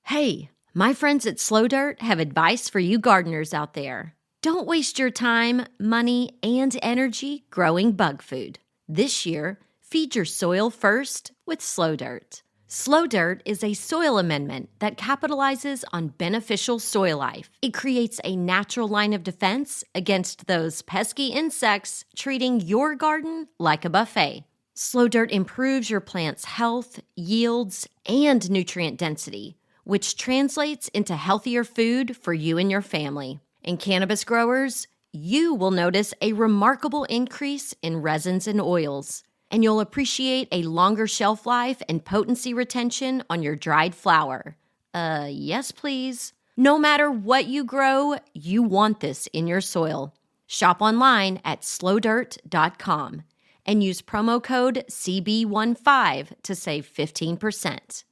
Hey, my friends at SLOWDIRT have advice for you gardeners out there. Don't waste your time, money, and energy growing bug food. This year, feed your soil first with SLOWDIRT. SLOWDIRT is a soil amendment that capitalizes on beneficial soil life. It creates a natural line of defense against those pesky insects treating your garden like a buffet. SLOWDIRT improves your plant's health, yields, and nutrient density, which translates into healthier food for you and your family. And cannabis growers, you will notice a remarkable increase in resins and oils, and you'll appreciate a longer shelf life and potency retention on your dried flower. Yes, please. No matter what you grow, you want this in your soil. Shop online at slowdirt.com and use promo code Cb1 to save 15%.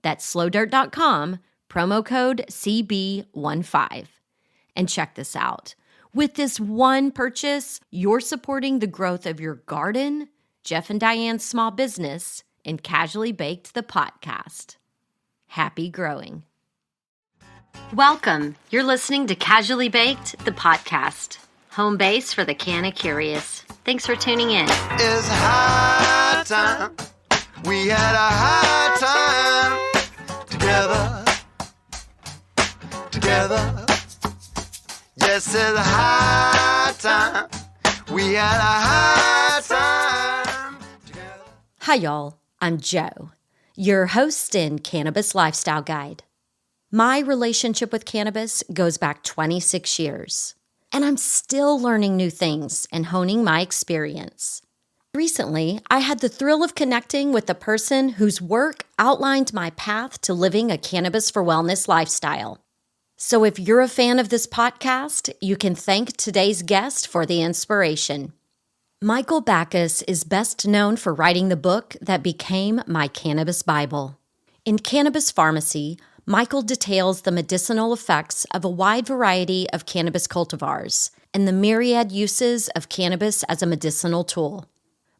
That's slowdirt.com, promo code CB15. And check this out. With this one purchase, you're supporting the growth of your garden, Jeff and Diane's small business, and Casually Baked the Potcast. Happy growing. Welcome. You're listening to Casually Baked the Potcast, home base for the Canna curious. Thanks for tuning in. It's high time. We had a high time. Together. Yes, it's a high time. We had a high time. Together. Hi, y'all. I'm Jo, your host and Cannabis Lifestyle Guide. My relationship with cannabis goes back 26 years, and I'm still learning new things and honing my experience. Recently, I had the thrill of connecting with the person whose work outlined my path to living a cannabis for wellness lifestyle. So if you're a fan of this podcast, you can thank today's guest for the inspiration. Michael Backus is best known for writing the book that became my cannabis Bible. In Cannabis Pharmacy, Michael details the medicinal effects of a wide variety of cannabis cultivars and the myriad uses of cannabis as a medicinal tool.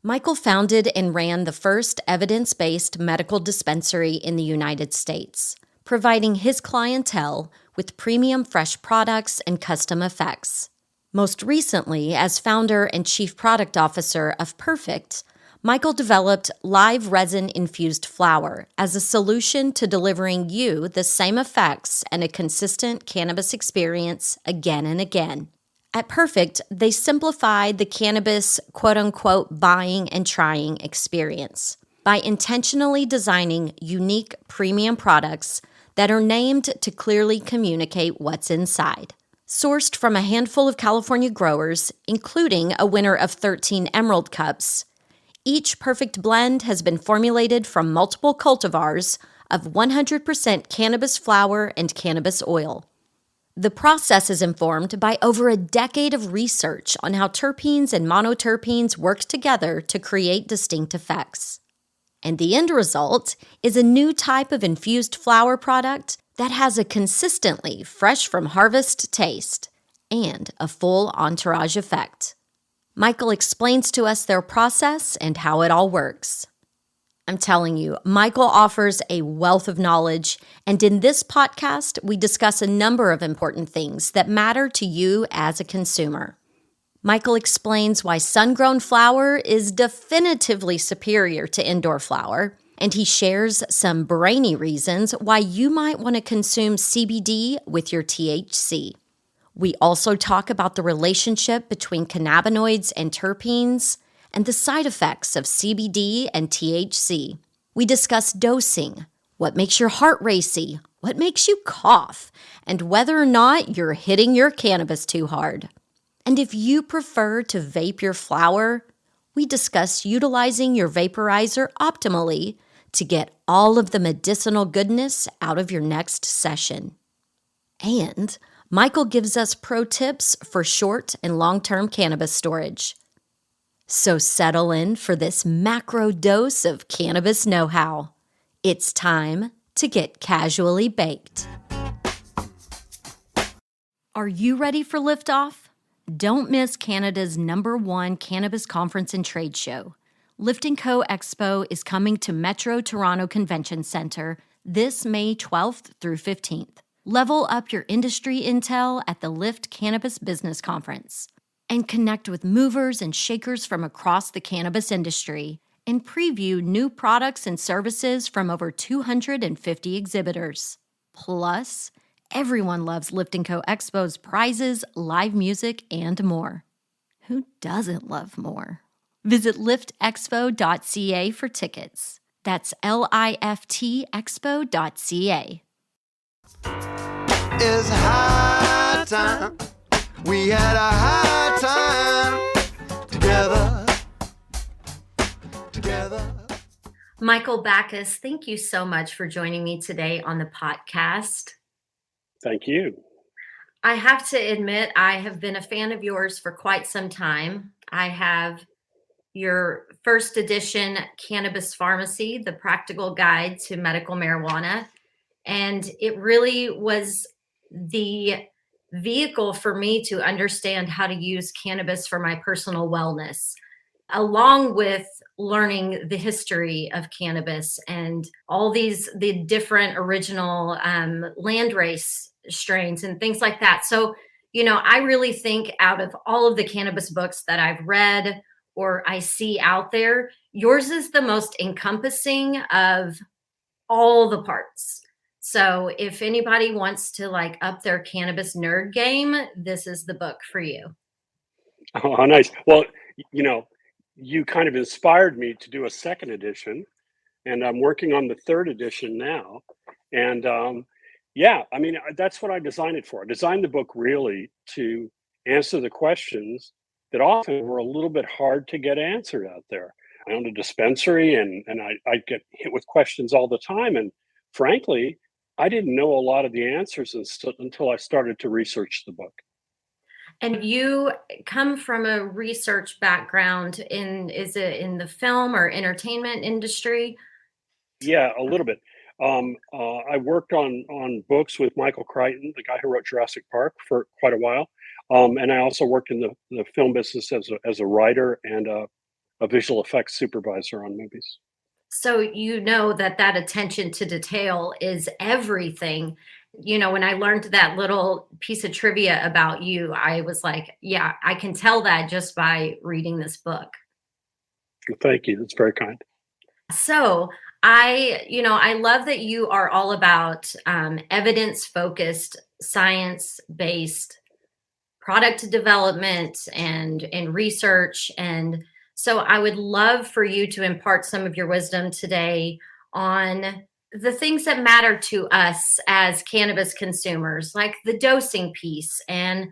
Michael founded and ran the first evidence-based medical dispensary in the United States, providing his clientele with premium fresh products and custom effects. Most recently, as founder and chief product officer of Perfect, Michael developed live resin-infused flower as a solution to delivering you the same effects and a consistent cannabis experience again and again. At Perfect, they simplified the cannabis quote-unquote buying and trying experience by intentionally designing unique premium products that are named to clearly communicate what's inside. Sourced from a handful of California growers, including a winner of 13 Emerald Cups, each Perfect blend has been formulated from multiple cultivars of 100% cannabis flower and cannabis oil. The process is informed by over a decade of research on how terpenes and monoterpenes work together to create distinct effects. And the end result is a new type of infused flower product that has a consistently fresh from harvest taste and a full entourage effect. Michael explains to us their process and how it all works. I'm telling you, Michael offers a wealth of knowledge, and in this podcast, we discuss a number of important things that matter to you as a consumer. Michael explains why sun-grown flower is definitively superior to indoor flower, and he shares some brainy reasons why you might want to consume CBD with your THC. We also talk about the relationship between cannabinoids and terpenes, and the side effects of CBD and THC. We discuss dosing, what makes your heart racy, what makes you cough, and whether or not you're hitting your cannabis too hard. And if you prefer to vape your flower, we discuss utilizing your vaporizer optimally to get all of the medicinal goodness out of your next session. And Michael gives us pro tips for short and long-term cannabis storage. So settle in for this macro dose of cannabis know-how. It's time to get casually baked. Are you ready for liftoff? Don't miss Canada's #1 cannabis conference and trade show. Lift & Co. Expo is coming to Metro Toronto Convention Centre this May 12th through 15th. Level up your industry intel at the Lift Cannabis Business Conference and connect with movers and shakers from across the cannabis industry and preview new products and services from over 250 exhibitors. Plus, everyone loves Lift & Co. Expo's prizes, live music, and more. Who doesn't love more? Visit liftexpo.ca for tickets. That's liftexpo.ca. It's high time. We had a high time together. Michael Backus, thank you so much for joining me today on the podcast. Thank you. I have to admit, I have been a fan of yours for quite some time. I have your first edition, Cannabis Pharmacy, the practical guide to medical marijuana. And it really was the vehicle for me to understand how to use cannabis for my personal wellness, along with learning the history of cannabis and all the different original landrace strains and things like that. So, I really think out of all of the cannabis books that I've read or I see out there, yours is the most encompassing of all the parts. So if anybody wants to up their cannabis nerd game, this is the book for you. Oh, nice. Well, you kind of inspired me to do a second edition, and I'm working on the third edition now. And that's what I designed it for. I designed the book really to answer the questions that often were a little bit hard to get answered out there. I owned a dispensary, and I get hit with questions all the time. And frankly, I didn't know a lot of the answers until I started to research the book. And you come from a research background is it in the film or entertainment industry? Yeah, a little bit. I worked on books with Michael Crichton, the guy who wrote Jurassic Park, for quite a while. And I also worked in the film business as a writer and a visual effects supervisor on movies. So that attention to detail is everything. When I learned that little piece of trivia about you, I was like, yeah, I can tell that just by reading this book. Thank you. That's very kind. So I love that you are all about evidence-focused, science-based product development and research. And so I would love for you to impart some of your wisdom today on the things that matter to us as cannabis consumers, like the dosing piece and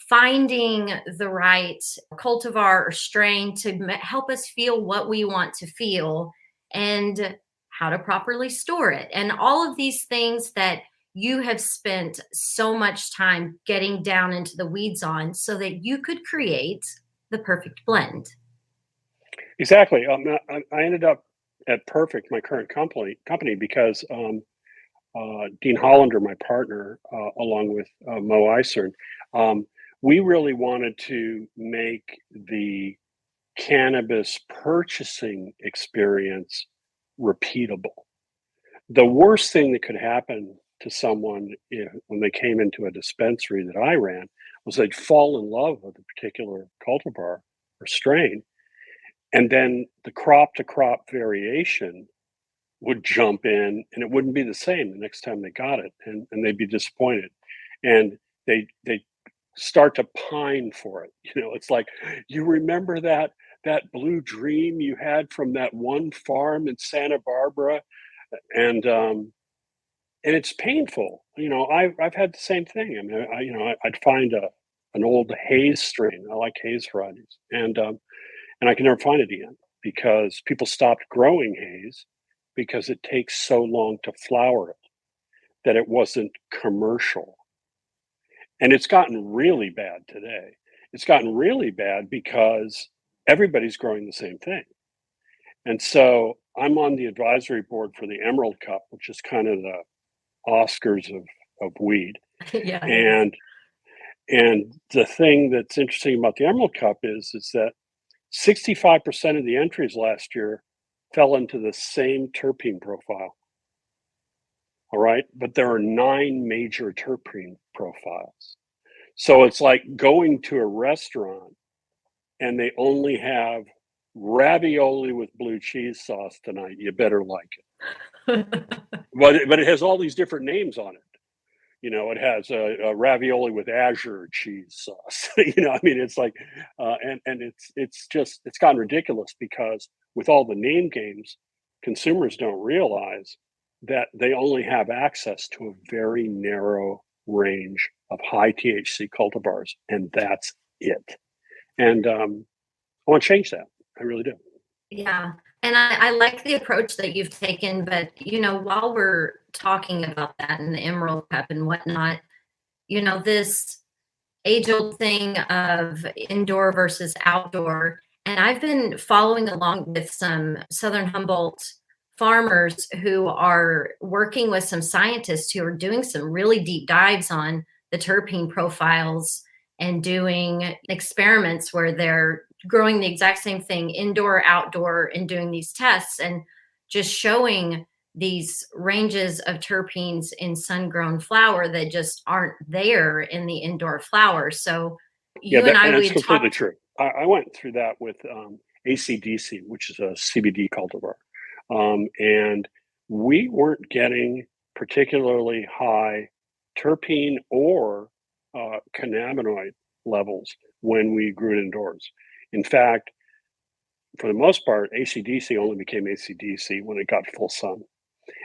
finding the right cultivar or strain to help us feel what we want to feel and how to properly store it. And all of these things that you have spent so much time getting down into the weeds on so that you could create the perfect blend. Exactly. I ended up at Perfect, my current company, because Dean Hollander, my partner, along with Mo Eisern, we really wanted to make the cannabis purchasing experience repeatable. The worst thing that could happen to someone when they came into a dispensary that I ran was they'd fall in love with a particular cultivar or strain. And then the crop to crop variation would jump in and it wouldn't be the same the next time they got it. And they'd be disappointed. And they start to pine for it. It's like, you remember that blue dream you had from that one farm in Santa Barbara? And it's painful. I've had the same thing. I mean, I'd find an old haze strain. I like haze varieties. And I can never find it again because people stopped growing haze because it takes so long to flower it that it wasn't commercial. And it's gotten really bad today. It's gotten really bad because everybody's growing the same thing. And so I'm on the advisory board for the Emerald Cup, which is kind of the Oscars of weed. Yeah. And the thing that's interesting about the Emerald Cup is that 65% of the entries last year fell into the same terpene profile. all right? But there are 9 major terpene profiles. So it's like going to a restaurant and they only have ravioli with blue cheese sauce tonight. You better like it. But it has all these different names on it. It has a ravioli with azure cheese sauce. I mean, it's like, and it's gotten ridiculous because with all the name games, consumers don't realize that they only have access to a very narrow range of high THC cultivars, and that's it. And I want to change that. I really do. Yeah. And I like the approach that you've taken, but while we're talking about that and the Emerald Cup and whatnot, this age-old thing of indoor versus outdoor. And I've been following along with some Southern Humboldt farmers who are working with some scientists who are doing some really deep dives on the terpene profiles and doing experiments where they're growing the exact same thing indoor, outdoor, and doing these tests and just showing these ranges of terpenes in sun-grown flower that just aren't there in the indoor flower. So that's completely true. I went through that with ACDC, which is a CBD cultivar, and we weren't getting particularly high terpene or cannabinoid levels when we grew it indoors. In fact, for the most part, ACDC only became ACDC when it got full sun.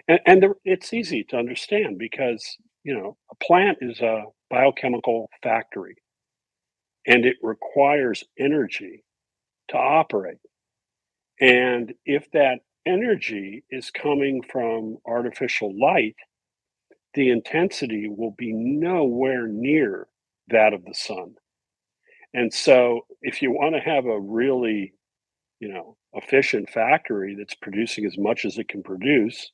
And it's easy to understand because, a plant is a biochemical factory and it requires energy to operate. And if that energy is coming from artificial light, the intensity will be nowhere near that of the sun. And so if you want to have a really, efficient factory that's producing as much as it can produce,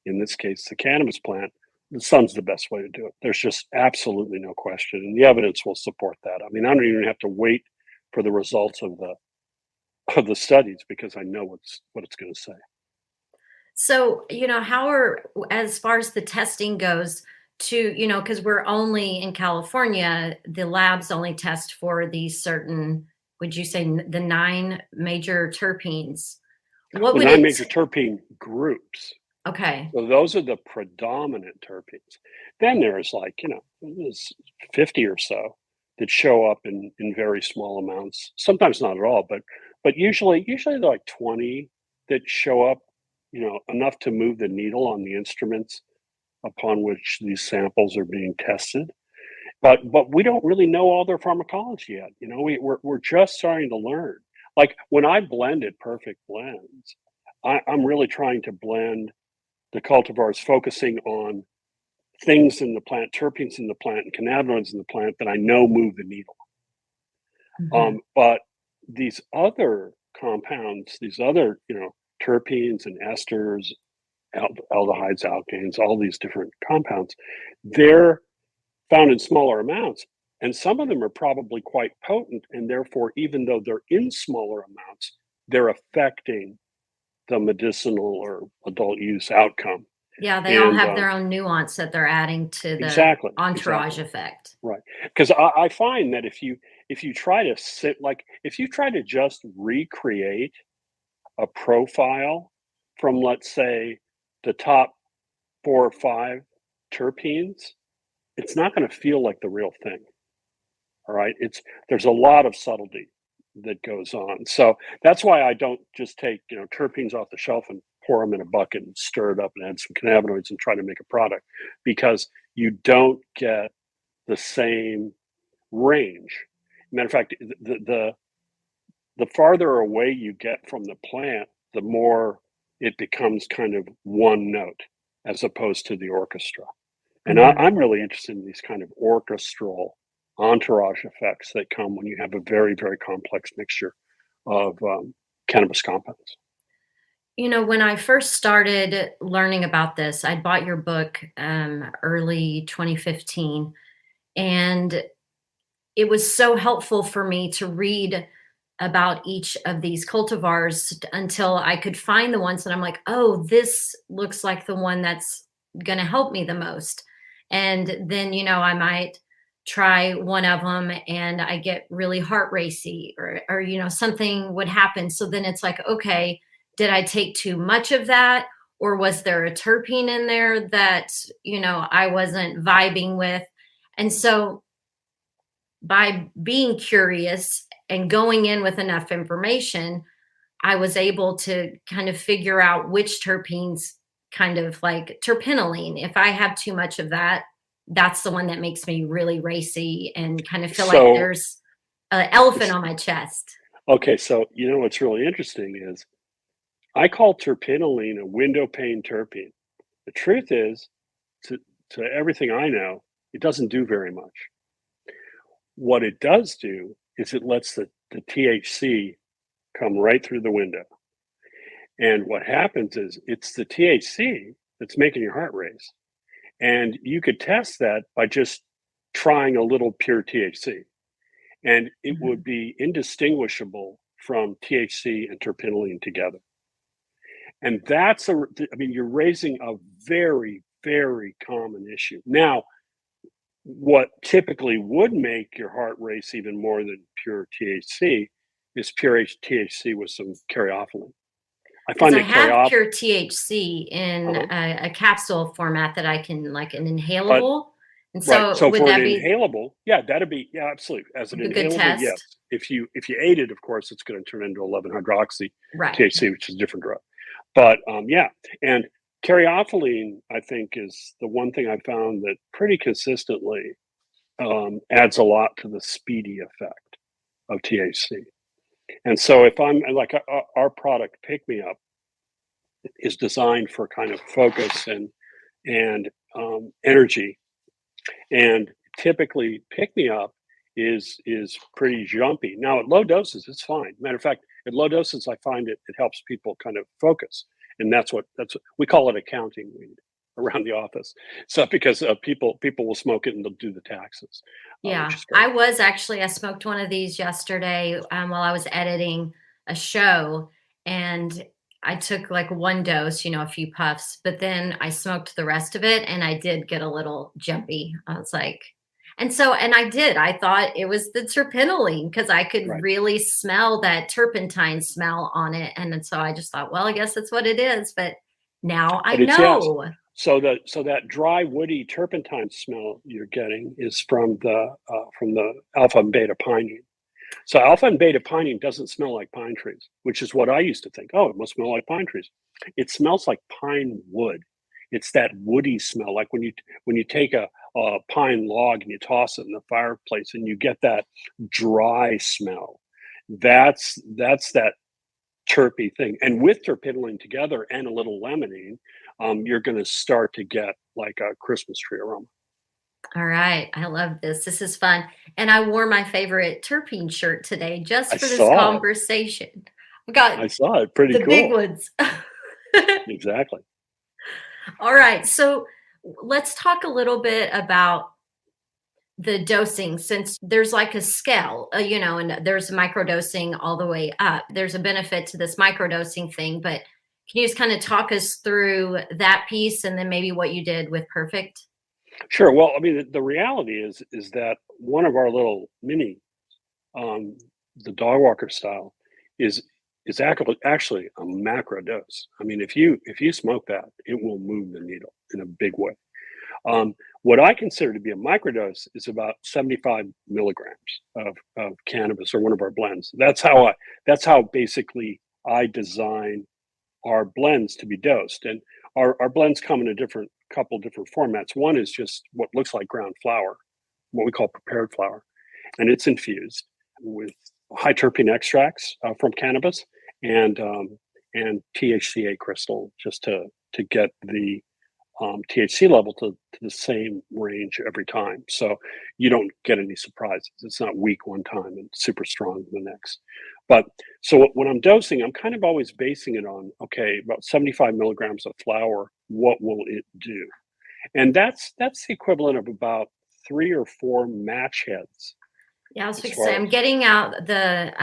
in this case, the cannabis plant, the sun's the best way to do it. There's just absolutely no question. And the evidence will support that. I mean, I don't even have to wait for the results of the studies because I know what it's going to say. So, as far as the testing goes, because we're only in California, the labs only test for these certain, would you say the 9 major terpenes? What would 9 major terpene groups? Okay. So those are the predominant terpenes. Then there's there's 50 or so that show up in very small amounts. Sometimes not at all, but usually they're like 20 that show up, enough to move the needle on the instruments upon which these samples are being tested. But we don't really know all their pharmacology yet. We're just starting to learn. Like when I blended Perfect Blends, I'm really trying to blend the cultivars focusing on things in the plant, terpenes in the plant, and cannabinoids in the plant that I know move the needle. Mm-hmm. But these other compounds, these other, terpenes and esters, aldehydes, alkanes, all these different compounds, they're found in smaller amounts. And some of them are probably quite potent. And therefore, even though they're in smaller amounts, they're affecting the medicinal or adult use outcome. Yeah, they all have their own nuance that they're adding to the entourage effect. Right. Because I find that if you try to just recreate a profile from, let's say, the top 4 or 5 terpenes, it's not going to feel like the real thing. All right. There's a lot of subtlety that goes on. So that's why I don't just take, terpenes off the shelf and pour them in a bucket and stir it up and add some cannabinoids and try to make a product, because you don't get the same range. Matter of fact, the farther away you get from the plant, the more it becomes kind of one note as opposed to the orchestra. And I'm really interested in these kind of orchestral entourage effects that come when you have a very, very complex mixture of cannabis compounds. When I first started learning about this, I bought your book early 2015, and it was so helpful for me to read about each of these cultivars until I could find the ones that I'm like, oh, this looks like the one that's going to help me the most. And then, I might try one of them and I get really heart racy, or something would happen. So then it's like, okay, did I take too much of that? Or was there a terpene in there that, I wasn't vibing with? And so by being curious and going in with enough information, I was able to kind of figure out which terpenes, kind of like terpinolene. If I have too much of that, that's the one that makes me really racy and kind of feel like So there's an elephant it's on my chest. okay. So what's really interesting is I call terpinolene a window pane terpene. The truth is, to everything I know, it doesn't do very much. What it does do is it lets the THC come right through the window. And what happens is it's the THC that's making your heart race. And you could test that by just trying a little pure THC. And it Mhm. would be indistinguishable from THC and terpinolene together. And you're raising a very, very common issue. Now, what typically would make your heart race even more than pure THC is pure THC with some caryophyllene. I Because find I that have caryophyllene, pure THC in uh-huh, a capsule format that I can, like an but inhalable. And right. so So would for an that be inhalable, yeah, that'd be, yeah, absolutely. As an like a good inhalable, yes. test? If you ate it, of course, it's going to turn into 11 hydroxy Right. THC, which is a different drug. But yeah, and caryophyllene, I think, is the one thing I found that pretty consistently adds a lot to the speedy effect of THC. And so if I'm like our product Pick Me Up is designed for kind of focus and energy, and typically Pick Me Up is pretty jumpy. Now at low doses, it's fine. Matter of fact, at low doses, I find it helps people kind of focus, and that's what we call it, accounting weed around the office. So because people will smoke it and they'll do the taxes, which Yeah, is great. I smoked one of these yesterday while I was editing a show, and I took like one dose, a few puffs, but then I smoked the rest of it and I did get a little jumpy. I was like, and I thought it was the terpinolene because I could Right. really smell that turpentine smell on it. And then so I just thought, well, I guess that's what it is. But now I But it's yes. know. So that dry woody turpentine smell you're getting is from the alpha and beta pinene. So alpha and beta pinene doesn't smell like pine trees, which is what I used to think. Oh, it must smell like pine trees. It smells like pine wood. It's that woody smell, like when you take a pine log and you toss it in the fireplace and you get that dry smell. That's that terpy thing. And with terpinolene together and a little limonene, you're going to start to get like a Christmas tree aroma. All right. I love this. This is fun. And I wore my favorite terpene shirt today I just for this saw it. conversation. I've got I saw it. Pretty the big cool. ones. Exactly. All right. So let's talk a little bit about the dosing, since there's like a scale, and there's microdosing all the way up. There's a benefit to this microdosing thing, but can you just kind of talk us through that piece and then maybe what you did with Perfect? Sure. Well, I mean, the reality is that one of our little mini, um, the dog walker style, is actually a macro dose. I mean, if you smoke that, it will move the needle in a big way. What I consider to be a microdose is about 75 milligrams of cannabis or one of our blends. That's how basically I design our blends to be dosed. And our blends come in a couple different formats. One is just what looks like ground flower, what we call prepared flower, and it's infused with high terpene extracts from cannabis and THCA crystal, just to get the THC level to the same range every time. So you don't get any surprises. It's not weak one time and super strong the next. But so when I'm dosing, I'm kind of always basing it on, okay, about 75 milligrams of flower, what will it do? And that's the equivalent of about 3 or 4 match heads Yeah, I was as fixing to say, far I'm as, getting out the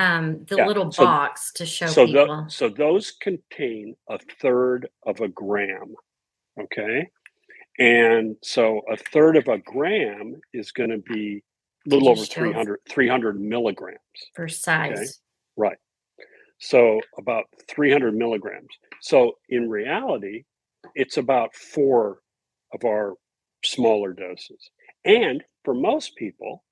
yeah. little So box to show people. so those contain a third of a gram, okay? And so a third of a gram is going to be a little over 300 milligrams. For size. Okay, right. So about 300 milligrams. So in reality, it's about 4 of our smaller doses. And for most people,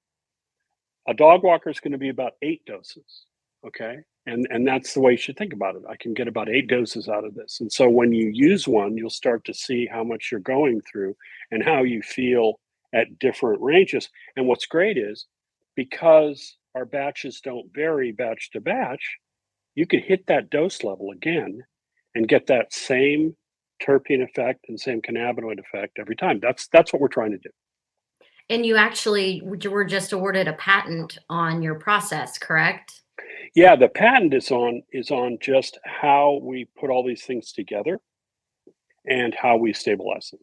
a dog walker is going to be about 8 doses. Okay. And that's the way you should think about it. I can get about 8 doses out of this. And so when you use one, you'll start to see how much you're going through and how you feel at different ranges. And what's great is because our batches don't vary batch to batch, you can hit that dose level again and get that same terpene effect and same cannabinoid effect every time. That's what we're trying to do. And you actually were just awarded a patent on your process, correct? Yeah, the patent is on just how we put all these things together and how we stabilize them.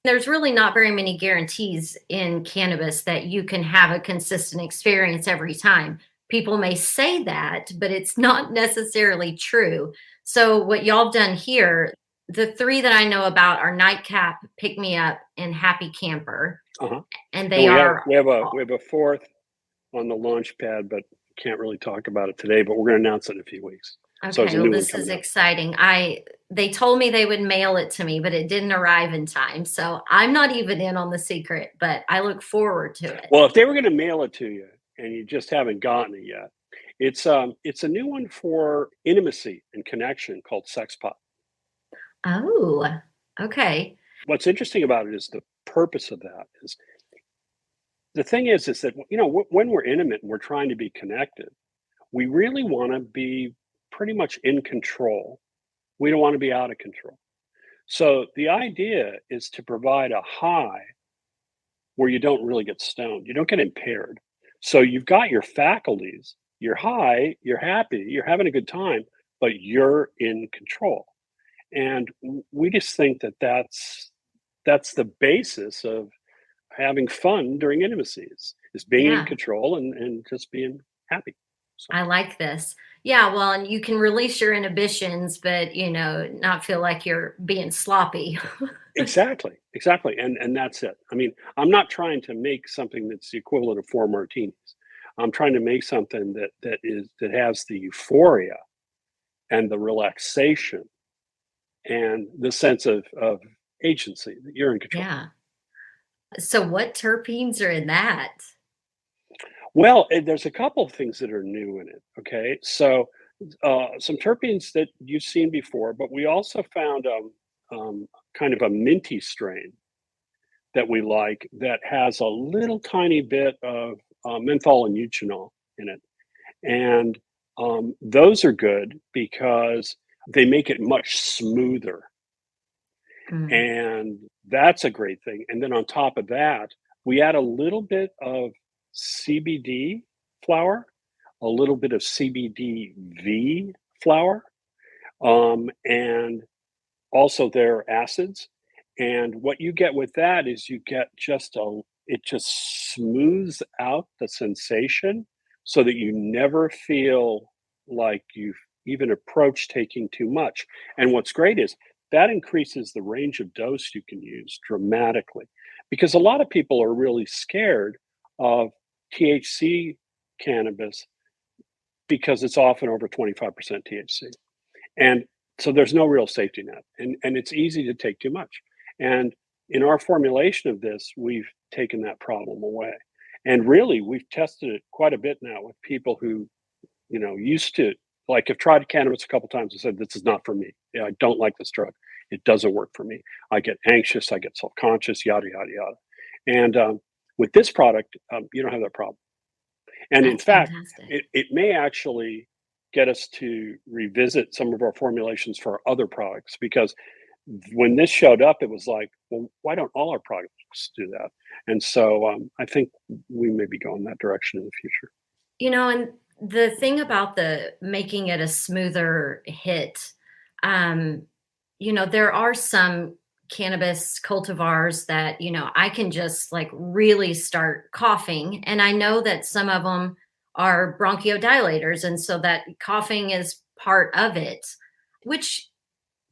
There's really not very many guarantees in cannabis that you can have a consistent experience every time. People may say that, but it's not necessarily true. So what y'all have done here, the 3 that I know about are Nightcap, Pick Me Up, and Happy Camper. Uh-huh. And we have a 4th on the launch pad, but can't really talk about it today, but we're going to announce it in a few weeks. Okay, so well, this is exciting. They told me they would mail it to me, but it didn't arrive in time. So I'm not even in on the secret, but I look forward to it. Well, if they were going to mail it to you and you just haven't gotten it yet, it's a new one for intimacy and connection called Sex Pot. Oh, okay. What's interesting about it is the purpose of that is the thing is that, when we're intimate and we're trying to be connected, we really want to be pretty much in control. We don't want to be out of control. So the idea is to provide a high where you don't really get stoned. You don't get impaired. So you've got your faculties, you're high, you're happy, you're having a good time, but you're in control. And we just think that that's the basis of having fun during intimacies, is being in control and just being happy. So. I like this. Yeah, well, and you can release your inhibitions, but not feel like you're being sloppy. Exactly. And that's it. I mean, I'm not trying to make something that's the equivalent of 4 martinis. I'm trying to make something that has the euphoria and the relaxation and the sense of agency, that you're in control. Yeah. So what terpenes are in that? Well, there's a couple of things that are new in it. Okay. So some terpenes that you've seen before, but we also found kind of a minty strain that we like that has a little tiny bit of menthol and eugenol in it. And those are good because they make it much smoother. And that's a great thing. And then on top of that, we add a little bit of CBD flower, a little bit of CBDV flower, and also their acids. And what you get with that is you get it just smooths out the sensation so that you never feel like you've even approached taking too much. And what's great is that increases the range of dose you can use dramatically, because a lot of people are really scared of THC cannabis because it's often over 25% THC. And so there's no real safety net, and it's easy to take too much. And in our formulation of this, we've taken that problem away. And really, we've tested it quite a bit now with people who, used to, have tried cannabis a couple times and said, this is not for me. Yeah, I don't like this drug. It doesn't work for me. I get anxious, I get self-conscious, yada, yada, yada. And with this product, you don't have that problem. And in fact, it may actually get us to revisit some of our formulations for our other products, because when this showed up, it was like, well, why don't all our products do that? And so I think we may be going that direction in the future. And the thing about the making it a smoother hit, there are some cannabis cultivars that, I can just really start coughing. And I know that some of them are bronchodilators. And so that coughing is part of it. Which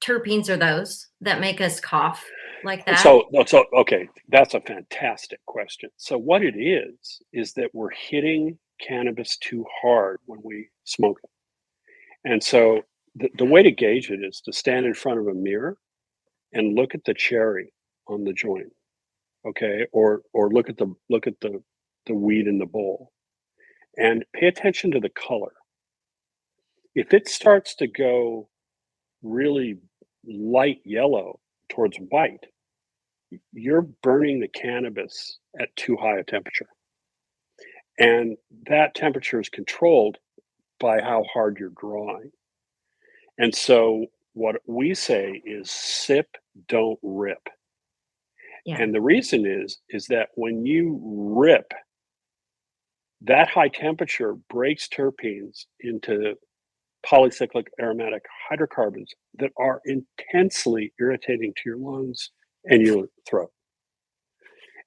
terpenes are those that make us cough? like that? So okay, that's a fantastic question. So what it is that we're hitting cannabis too hard when we smoke it. And so the way to gauge it is to stand in front of a mirror and look at the cherry on the joint, okay? Or look at the weed in the bowl and pay attention to the color. If it starts to go really light yellow towards white, you're burning the cannabis at too high a temperature. And that temperature is controlled by how hard you're drawing. And so what we say is sip, don't rip. Yeah. And the reason is that when you rip, that high temperature breaks terpenes into polycyclic aromatic hydrocarbons that are intensely irritating to your lungs and your throat.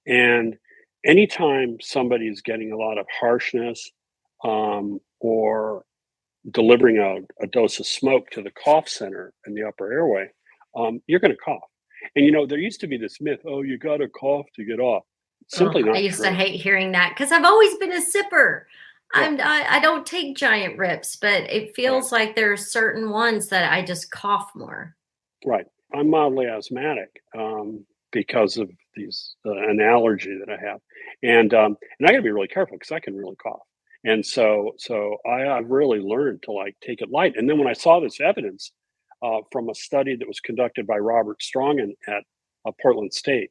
And anytime somebody is getting a lot of harshness or delivering a dose of smoke to the cough center in the upper airway, you're going to cough. And there used to be this myth, oh, you got to cough to get off. It's simply not I used true. to hate hearing that because I've always been a sipper. Yeah. I don't take giant rips, but it feels like there are certain ones that I just cough more. Right. I'm mildly asthmatic because of an allergy that I have, and I got to be really careful because I can really cough. And so I've really learned to take it light. And then when I saw this evidence from a study that was conducted by Robert Strongen at Portland State,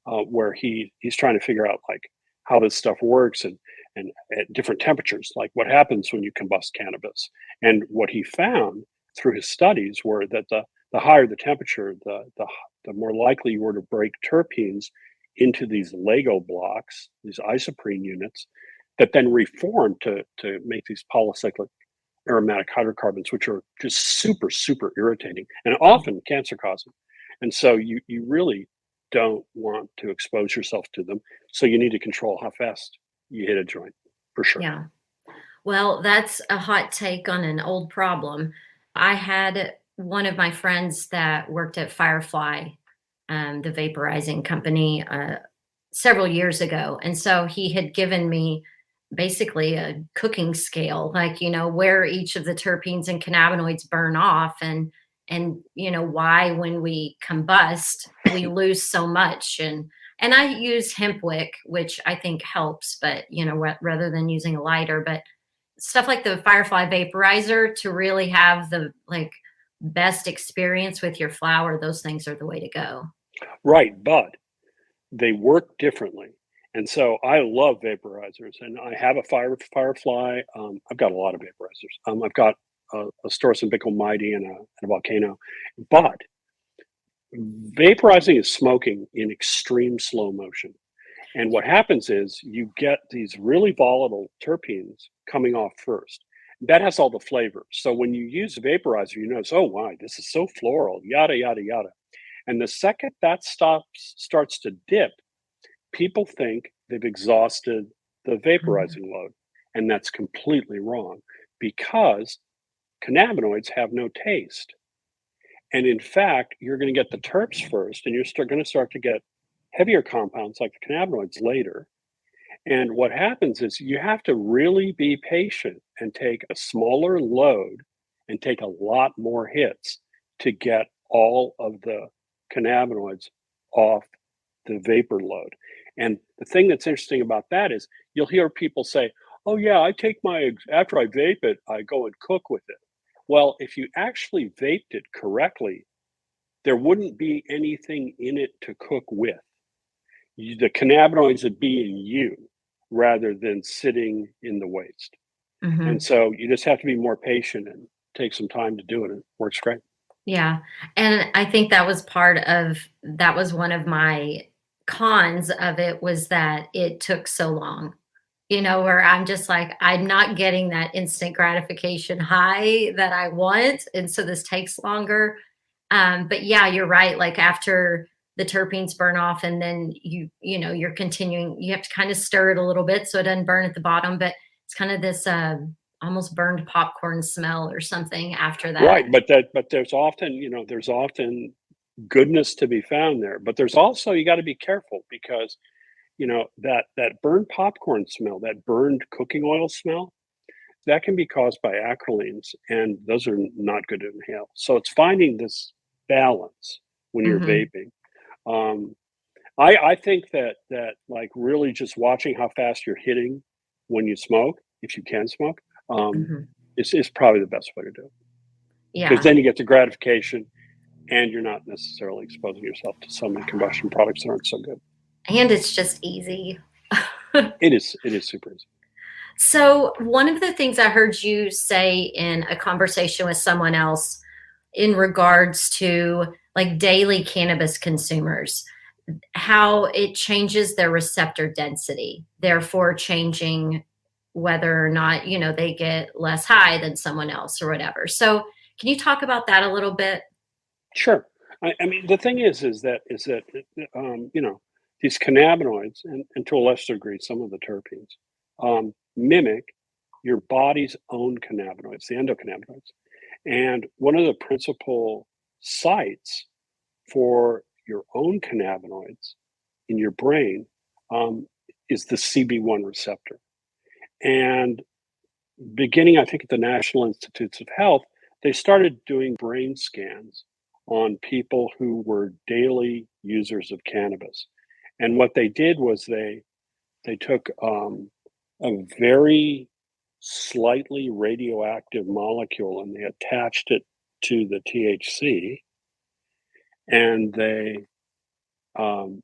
where he's trying to figure out how this stuff works and at different temperatures, like what happens when you combust cannabis. And what he found through his studies were that the higher the temperature, the more likely you were to break terpenes into these Lego blocks, these isoprene units, that then reform to make these polycyclic aromatic hydrocarbons, which are just super, super irritating and often cancer causing. And so you really don't want to expose yourself to them. So you need to control how fast you hit a joint, for sure. Yeah. Well, that's a hot take on an old problem. I had one of my friends that worked at Firefly, the vaporizing company, several years ago. And so he had given me basically a cooking scale, where each of the terpenes and cannabinoids burn off and why when we combust, we lose so much. And I use hemp wick, which I think helps, but rather than using a lighter, but stuff like the Firefly vaporizer to really have the best experience with your flower, those things are the way to go. Right, but they work differently. And so I love vaporizers, and I have a Firefly. I've got a lot of vaporizers. I've got a Storz and Bickel Mighty and a Volcano. But vaporizing is smoking in extreme slow motion. And what happens is you get these really volatile terpenes coming off first. That has all the flavor. So when you use a vaporizer, you notice, oh, wow, this is so floral, yada, yada, yada. And the second that starts to dip, people think they've exhausted the vaporizing load. And that's completely wrong because cannabinoids have no taste. And in fact, you're going to get the terps first, and you're going to start to get heavier compounds like the cannabinoids later. And what happens is you have to really be patient and take a smaller load and take a lot more hits to get all of the cannabinoids off the vapor load. And the thing that's interesting about that is you'll hear people say, oh yeah, after I vape it, I go and cook with it. Well, if you actually vaped it correctly, there wouldn't be anything in it to cook with. The cannabinoids would be in you rather than sitting in the waste. Mm-hmm. And so you just have to be more patient and take some time to do it. It works great. Yeah. And I think that was one of my cons of it, was that it took so long, where I'm just I'm not getting that instant gratification high that I want. And so this takes longer. But yeah, you're right. After the terpenes burn off and then you're continuing, you have to kind of stir it a little bit so it doesn't burn at the bottom, but it's kind of this almost burned popcorn smell or something after that. Right. But there's often goodness to be found there. But there's also, you got to be careful because, that burned popcorn smell, that burned cooking oil smell, that can be caused by acrylines, and those are not good to inhale. So it's finding this balance when you're vaping. I think that like really just watching how fast you're hitting when you smoke, if you can smoke, is probably the best way to do it. Because Yeah. then you get the gratification, and you're not necessarily exposing yourself to so many combustion products that aren't so good. And it's just easy. It is super easy. So one of the things I heard you say in a conversation with someone else in regards to like daily cannabis consumers, how it changes their receptor density, therefore changing whether or not, they get less high than someone else or whatever. So can you talk about that a little bit? Sure. I mean, the thing is that these cannabinoids, and to a lesser degree, some of the terpenes, mimic your body's own cannabinoids, the endocannabinoids. And one of the principal sites for your own cannabinoids in your brain is the Cb1 receptor. And beginning, I think, at the National Institutes of Health, they started doing brain scans on people who were daily users of cannabis. And what they did was they took a very slightly radioactive molecule and they attached it to the THC, and they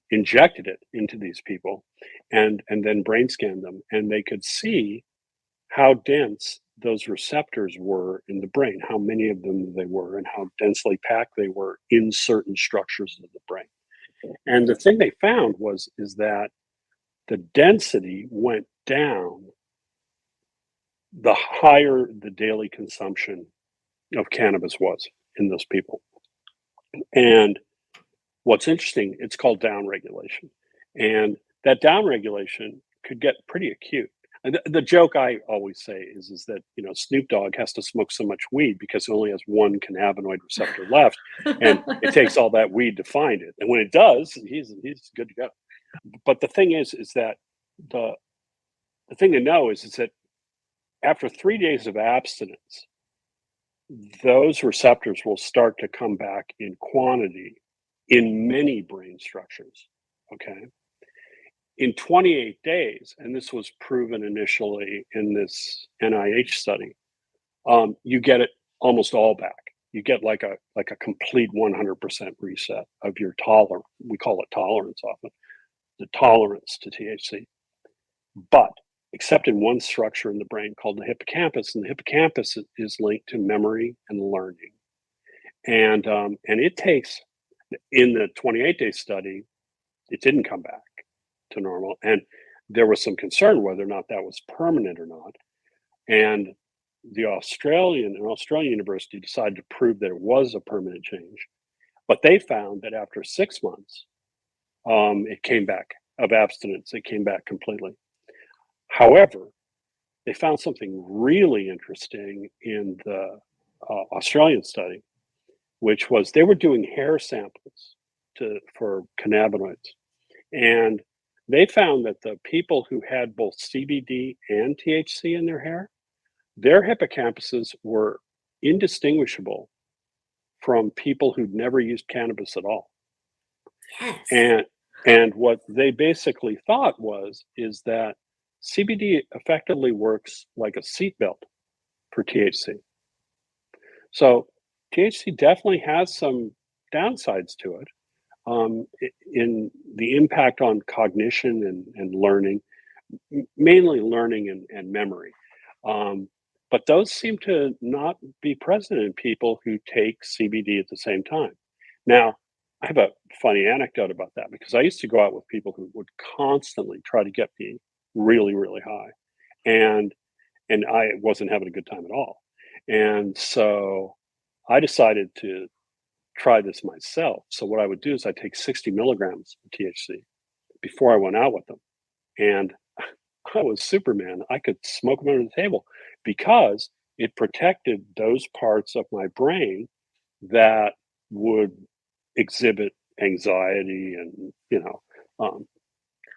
injected it into these people and then brain scanned them, and they could see how dense those receptors were in the brain, how many of them they were, and how densely packed they were in certain structures of the brain. And the thing they found is that the density went down the higher the daily consumption of cannabis was in those people. And what's interesting, it's called downregulation. And that downregulation could get pretty acute. And the joke I always say is that, Snoop Dogg has to smoke so much weed because he only has one cannabinoid receptor left, and it takes all that weed to find it. And when it does, he's good to go. But the thing is that the thing to know is that after 3 days of abstinence, those receptors will start to come back in quantity in many brain structures. Okay. In 28 days, and this was proven initially in this NIH study, you get it almost all back. You get like a complete 100% reset of your tolerance. We call it tolerance often, the tolerance to THC. But except in one structure in the brain called the hippocampus, and the hippocampus is linked to memory and learning. And it takes, in the 28-day study, it didn't come back to normal, and there was some concern whether or not that was permanent or not. And an Australian university decided to prove that it was a permanent change, but they found that after 6 months, it came back of abstinence. It came back completely. However, they found something really interesting in the Australian study, which was they were doing hair samples for cannabinoids, and they found that the people who had both CBD and THC in their hair, their hippocampuses were indistinguishable from people who'd never used cannabis at all. Yes. And what they basically thought is that CBD effectively works like a seatbelt for THC. So THC definitely has some downsides to it. In the impact on cognition and learning, mainly learning and memory. But those seem to not be present in people who take CBD at the same time. Now, I have a funny anecdote about that because I used to go out with people who would constantly try to get me really, really high. And I wasn't having a good time at all. And so I decided to try this myself. So what I would do is I'd take 60 milligrams of THC before I went out with them. And I was Superman. I could smoke them under the table because it protected those parts of my brain that would exhibit anxiety and,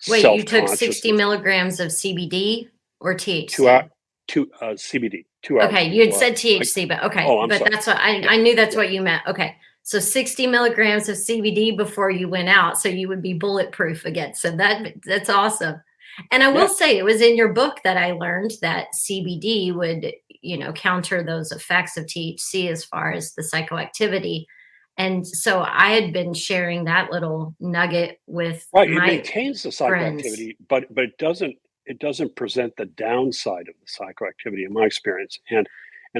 Wait, you took 60 self-consciousness. milligrams of CBD or THC? CBD, 2 hours. Okay, you had said THC, but okay. Oh, I'm but sorry. That's what I knew that's what you meant. Okay. So 60 milligrams of CBD before you went out, so you would be bulletproof again. So that's awesome. And I will say, it was in your book that I learned that CBD would, counter those effects of THC as far as the psychoactivity. And so I had been sharing that little nugget with Right, it my maintains the friends. psychoactivity, but it doesn't present the downside of the psychoactivity in my experience. And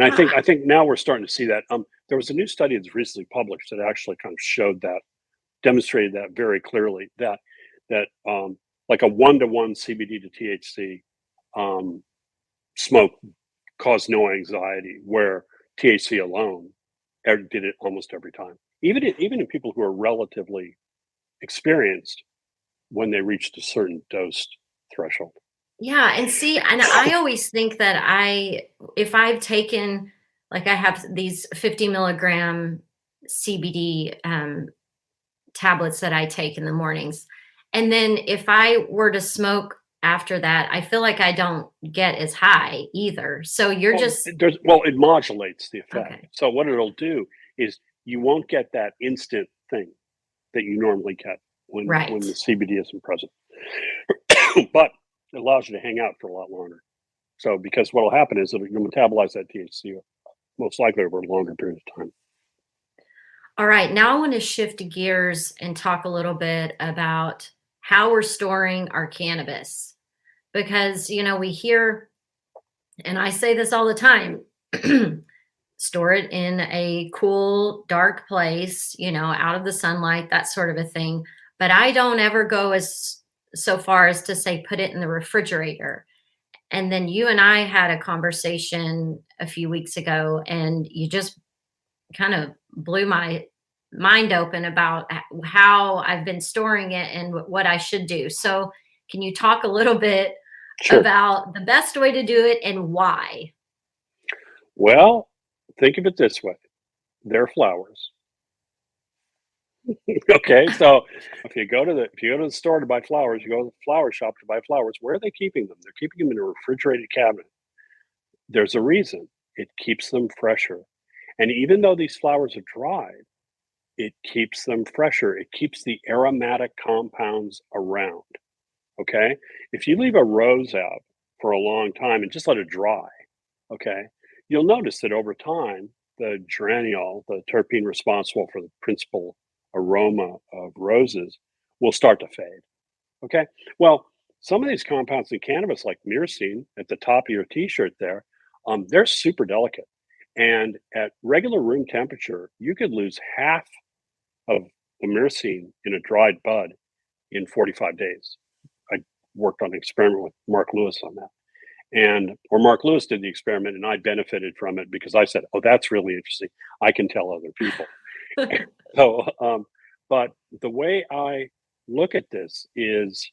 I think now we're starting to see that. There was a new study that's recently published that actually kind of demonstrated that very clearly, that like a 1-to-1 CBD to THC smoke caused no anxiety, where THC alone did it almost every time. Even in people who are relatively experienced, when they reached a certain dose threshold. Yeah, and see, and I always think that if I've taken, like, I have these 50 milligram CBD tablets that I take in the mornings, and then if I were to smoke after that, I feel like I don't get as high either. So you're it modulates the effect. Okay. So what it'll do is you won't get that instant thing that you normally get when the CBD isn't present. But it allows you to hang out for a lot longer. So because what will happen is that you'll metabolize that THC most likely over a longer period of time. All right, now I want to shift gears and talk a little bit about how we're storing our cannabis. Because, we hear, and I say this all the time, store it in a cool, dark place, out of the sunlight, that sort of a thing. But I don't ever go so far as to say put it in the refrigerator. And then you and I had a conversation a few weeks ago, and you just kind of blew my mind open about how I've been storing it and what I should do. So can you talk a little bit about the best way to do it and why? Well, think of it this way. They're flowers. Okay, so if you go to the store to buy flowers, you go to the flower shop to buy flowers, where are they keeping them? They're keeping them in a refrigerated cabinet. There's a reason. It keeps them fresher. And even though these flowers are dried, it keeps them fresher. It keeps the aromatic compounds around. Okay? If you leave a rose out for a long time and just let it dry, okay, you'll notice that over time, the geraniol, the terpene responsible for the principal aroma of roses, will start to fade. Okay? Well, some of these compounds in cannabis, like myrcene at the top of your t-shirt there, they're super delicate. And at regular room temperature, you could lose half of the myrcene in a dried bud in 45 days. I worked on an experiment with Mark Lewis on that. Mark Lewis did the experiment, and I benefited from it because I said, oh, that's really interesting. I can tell other people. So, but the way I look at this is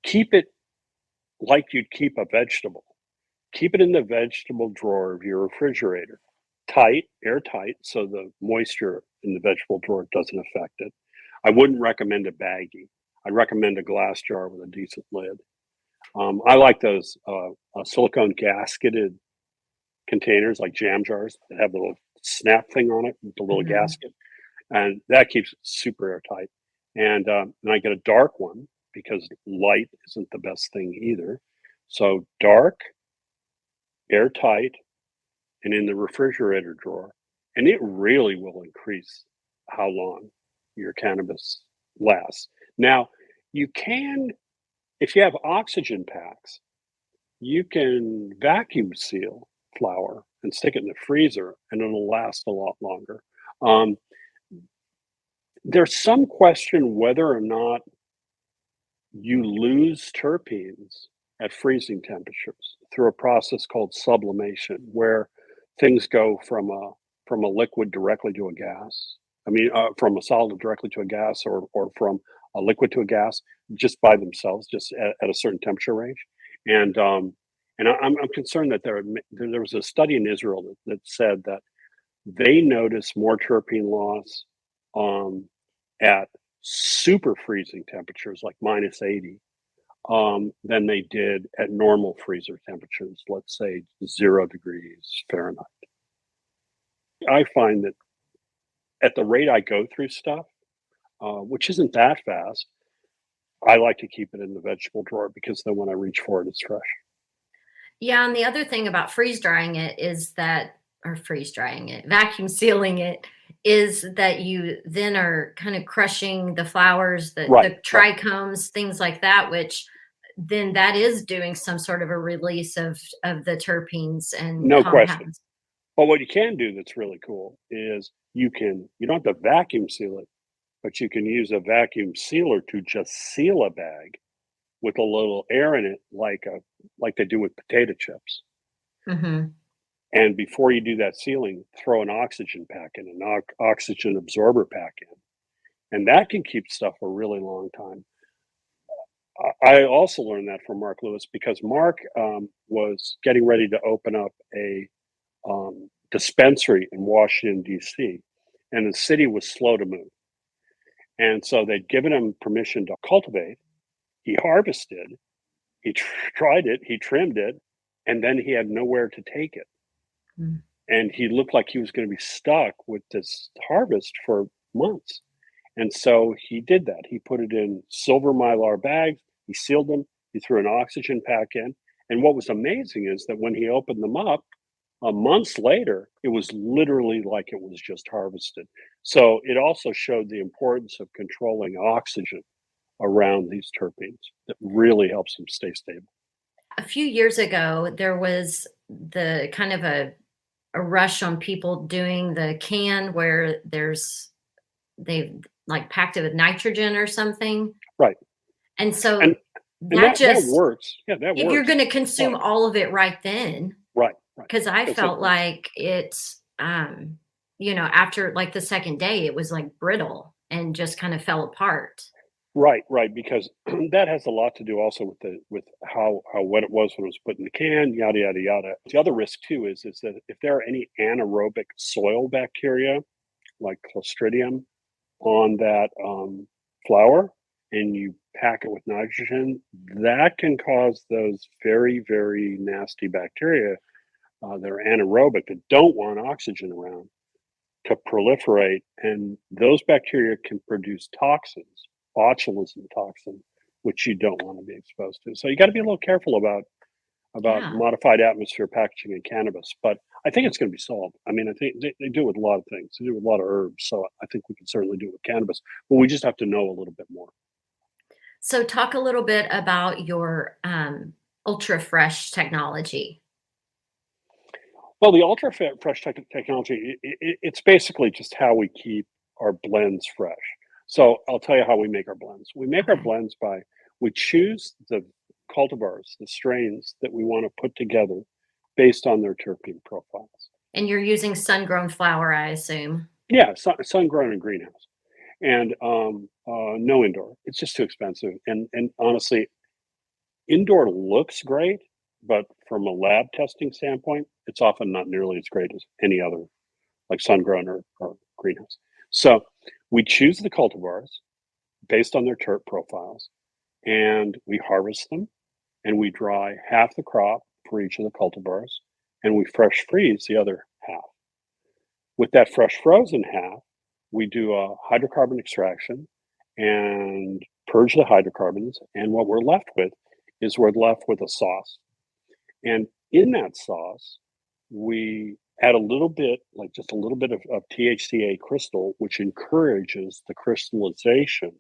keep it like you'd keep a vegetable. Keep it in the vegetable drawer of your refrigerator, airtight, so the moisture in the vegetable drawer doesn't affect it. I wouldn't recommend a baggie. I'd recommend a glass jar with a decent lid. I like those silicone gasketed containers, like jam jars that have the little snap thing on it, the little gasket, and that keeps it super airtight. And I get a dark one because light isn't the best thing either. So dark, airtight, and in the refrigerator drawer, and it really will increase how long your cannabis lasts. Now, you can, if you have oxygen packs, you can vacuum seal flower and stick it in the freezer, and it'll last a lot longer. There's some question whether or not you lose terpenes at freezing temperatures through a process called sublimation, where things go from a liquid directly to a gas. I mean, from a solid directly to a gas, or from a liquid to a gas, just by themselves, just at a certain temperature range. And I'm concerned that there was a study in Israel that said that they notice more terpene loss at super freezing temperatures like -80 than they did at normal freezer temperatures, let's say 0 degrees Fahrenheit. I find that at the rate I go through stuff, which isn't that fast, I like to keep it in the vegetable drawer because then when I reach for it, it's fresh. Yeah, and the other thing about freeze drying it is that, or freeze drying it, vacuum sealing it, is that you then are kind of crushing the flowers, Right, the right. trichomes, things like that, which then that is doing some sort of a release of the terpenes and No question. compounds. But what you can do that's really cool is you don't have to vacuum seal it, but you can use a vacuum sealer to just seal a bag with a little air in it, like they do with potato chips. Hmm. And before you do that sealing, throw an oxygen pack in, an oxygen absorber pack in, and that can keep stuff a really long time. I also learned that from Mark Lewis because Mark was getting ready to open up a dispensary in Washington, D.C., and the city was slow to move. And so they'd given him permission to cultivate. He harvested, he tried it, he trimmed it, and then he had nowhere to take it. Mm. And he looked like he was going to be stuck with this harvest for months. And so he did that. He put it in silver Mylar bags, he sealed them, he threw an oxygen pack in. And what was amazing is that when he opened them up, months later, it was literally like it was just harvested. So it also showed the importance of controlling oxygen around these terpenes. That really helps them stay stable. A few years ago, there was the kind of a rush on people doing the can where they've like packed it with nitrogen or something. Right. And so And that that just, works. Yeah, that if you're works. going to consume But, all of it right then, right. because I That's it. felt like it's, after like the second day, it was like brittle and just kind of fell apart. Right, because that has a lot to do also with how wet it was when it was put in the can, yada yada yada. The other risk too is that if there are any anaerobic soil bacteria like Clostridium on that flower, and you pack it with nitrogen, that can cause those very very nasty bacteria that are anaerobic that don't want oxygen around to proliferate, and those bacteria can produce toxins, botulism toxin, which you don't want to be exposed to. So you got to be a little careful about Yeah. modified atmosphere packaging in cannabis. But I think it's going to be solved. I mean, I think they do it with a lot of things. They do it with a lot of herbs. So I think we can certainly do it with cannabis, but we just have to know a little bit more. So talk a little bit about your ultra fresh technology. Well, the ultra fresh technology, it's basically just how we keep our blends fresh. So I'll tell you how we make our blends. We make our Okay. blends we choose the cultivars, the strains that we want to put together based on their terpene profiles. And you're using sun-grown flower, I assume. Yeah, sun grown in greenhouse, and no indoor. It's just too expensive. And honestly, indoor looks great, but from a lab testing standpoint, it's often not nearly as great as any other, like sun grown or greenhouse. So we choose the cultivars based on their terp profiles, and we harvest them, and we dry half the crop for each of the cultivars, and we fresh freeze the other half. With that fresh frozen half, we do a hydrocarbon extraction and purge the hydrocarbons, and what we're left with is we're left with a sauce. And in that sauce, we add a little bit, like just a little bit of THCA crystal, which encourages the crystallization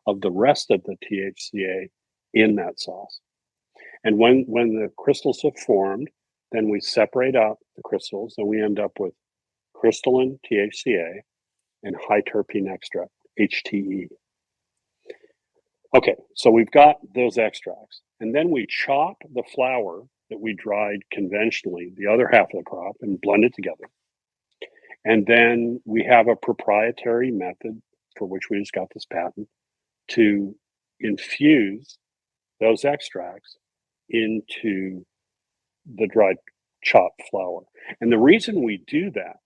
of the rest of the THCA in that sauce. And when the crystals have formed, then we separate out the crystals and we end up with crystalline THCA and high terpene extract, HTE. Okay, so we've got those extracts. And then we chop the flower that we dried conventionally, the other half of the crop, and blend it together. And then we have a proprietary method for which we just got this patent to infuse those extracts into the dried chopped flower. And the reason we do that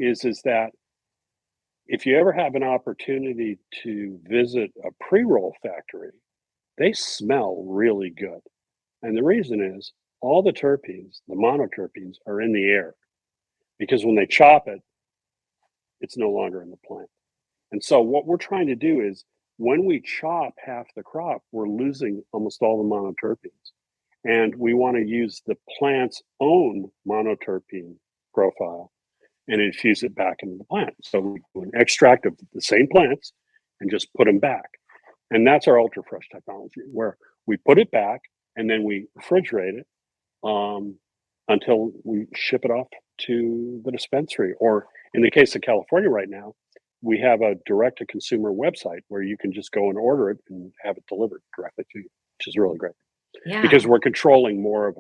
is that if you ever have an opportunity to visit a pre-roll factory, they smell really good. And the reason is all the terpenes, the monoterpenes, are in the air because when they chop it, it's no longer in the plant. And so what we're trying to do is when we chop half the crop, we're losing almost all the monoterpenes. And we want to use the plant's own monoterpene profile and infuse it back into the plant. So we do an extract of the same plants and just put them back. And that's our ultra fresh technology, where we put it back and then we refrigerate it until we ship it off to the dispensary. Or in the case of California right now, we have a direct to consumer website where you can just go and order it and have it delivered directly to you, which is really great. Yeah. Because we're controlling more of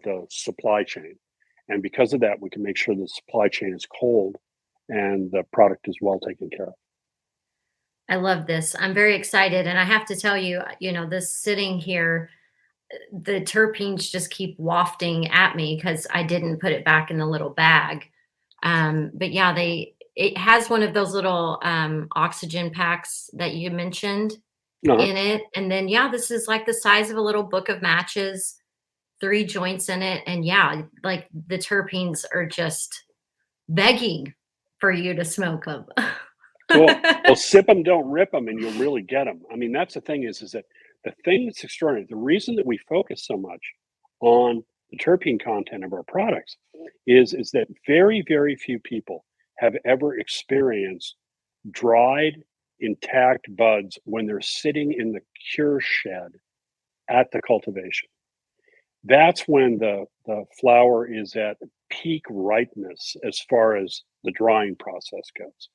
the supply chain. And because of that, we can make sure the supply chain is cold and the product is well taken care of. I love this. I'm very excited. And I have to tell you, this sitting here, the terpenes just keep wafting at me because I didn't put it back in the little bag. But yeah, it has one of those little oxygen packs that you mentioned in it. And then, yeah, this is like the size of a little book of matches, 3 joints in it. And yeah, like the terpenes are just begging for you to smoke them. Cool. Well, sip them, don't rip them, and you'll really get them. I mean, that's the thing is that the thing that's extraordinary, the reason that we focus so much on the terpene content of our products is that very, very few people have ever experienced dried, intact buds when they're sitting in the cure shed at the cultivation. That's when the flower is at peak ripeness as far as the drying process goes.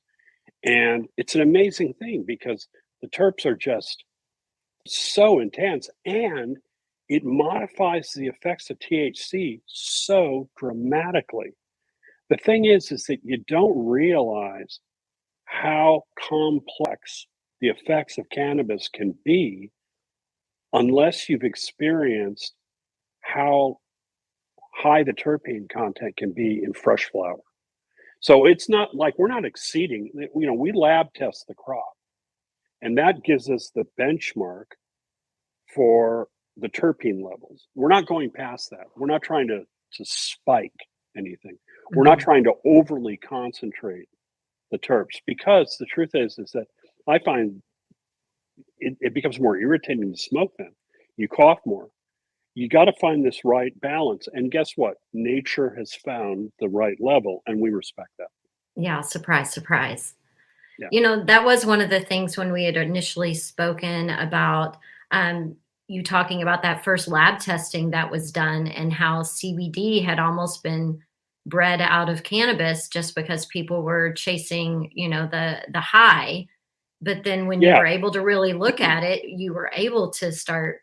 And it's an amazing thing because the terps are just so intense and it modifies the effects of THC so dramatically. The thing is that you don't realize how complex the effects of cannabis can be unless you've experienced how high the terpene content can be in fresh flower. So it's not like we're not exceeding, we lab test the crop and that gives us the benchmark for the terpene levels. We're not going past that. We're not trying to spike anything. Mm-hmm. We're not trying to overly concentrate the terps because the truth is that I find it becomes more irritating to smoke then. You cough more. You got to find this right balance. And guess what? Nature has found the right level, and we respect that. Yeah, surprise, surprise. Yeah. That was one of the things when we had initially spoken about you talking about that first lab testing that was done and how CBD had almost been bred out of cannabis just because people were chasing, the high. But then when you were able to really look at it, you were able to start,